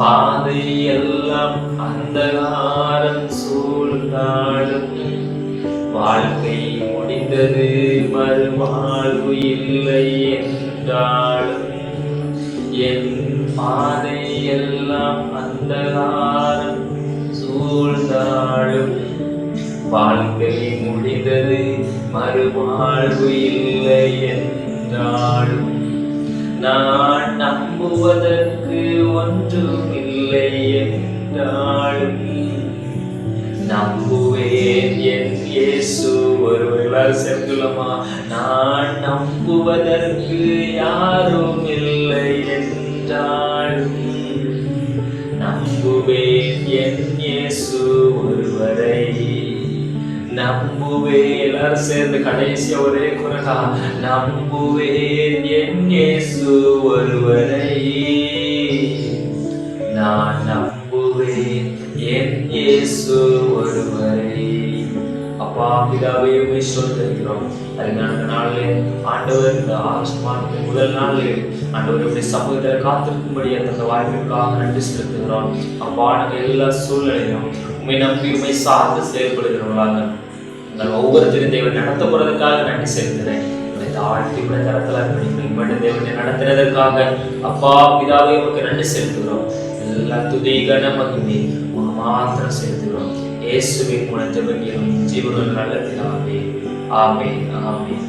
Speaker 1: பாதை எல்லாம் அந்தகாரம் சூழ்ந்தாலும் வாழ்க்கை முடிந்தது மறுவாழ்வு இல்லை என்றாலும், என் பாதை எல்லாம் அந்தகாரம் சூழ்ந்தாலும் வாழ்க்கை முடிந்தது மறுவாழ்வு இல்லை என்றாலும், நான் நம்புவதற்கு ஒன்றுமில்லை என்றாலும் நம்புவேன் என் இயேசு ஒருவரை. செல்லுமா, நான் நம்புவதற்கு யாரும் இல்லை என்றாலும் நம்புவேன் என் இயேசு ஒருவரை. நம்புவேன். எல்லாரும் சேர்ந்து கடைசியா ஒரே குரலா, நம்புவேன் என் இயேசு ஒருவரை, நான் நம்புவேன் என் இயேசு ஒருவரை. அப்பா பிதாவே உம்மை ஸ்தோத்திரிக்கிறோம். அருமையான நாளிலே ஆண்டவர் இந்த ஆசீர்வாதத்தின் முதல் நாளிலே ஆண்டவருடைய சமூகத்தில் காத்திருக்கும்படி அந்த வாய்ப்பிற்காக நன்றி செலுத்துகிறோம். அப்பா நாங்கள் எல்லா சூழ்நிலையும் உண்மை நம்பி உண்மை சார்ந்து செயல்படுகிறவர்களாக நாங்கள் ஒவ்வொருத்தரும் தேவன் நடத்த போறதுக்காக நன்றி செலுத்துகிறேன். தாழ்த்தி கூட தரத்தில் அர்ப்பணிக்கிறேன். தேவனை நடத்தினதற்காக அப்பா பிதாவே உங்களுக்கு நன்றி செலுத்துகிறோம். எல்லா துதி கன மகிமை மாத்திரம் செலுத்துகிறோம். இயேசுவின் மூலம் ஜெபம் ஜீவனுள்ள நல்ல பிதாவே. ஆமென் ஆமென்.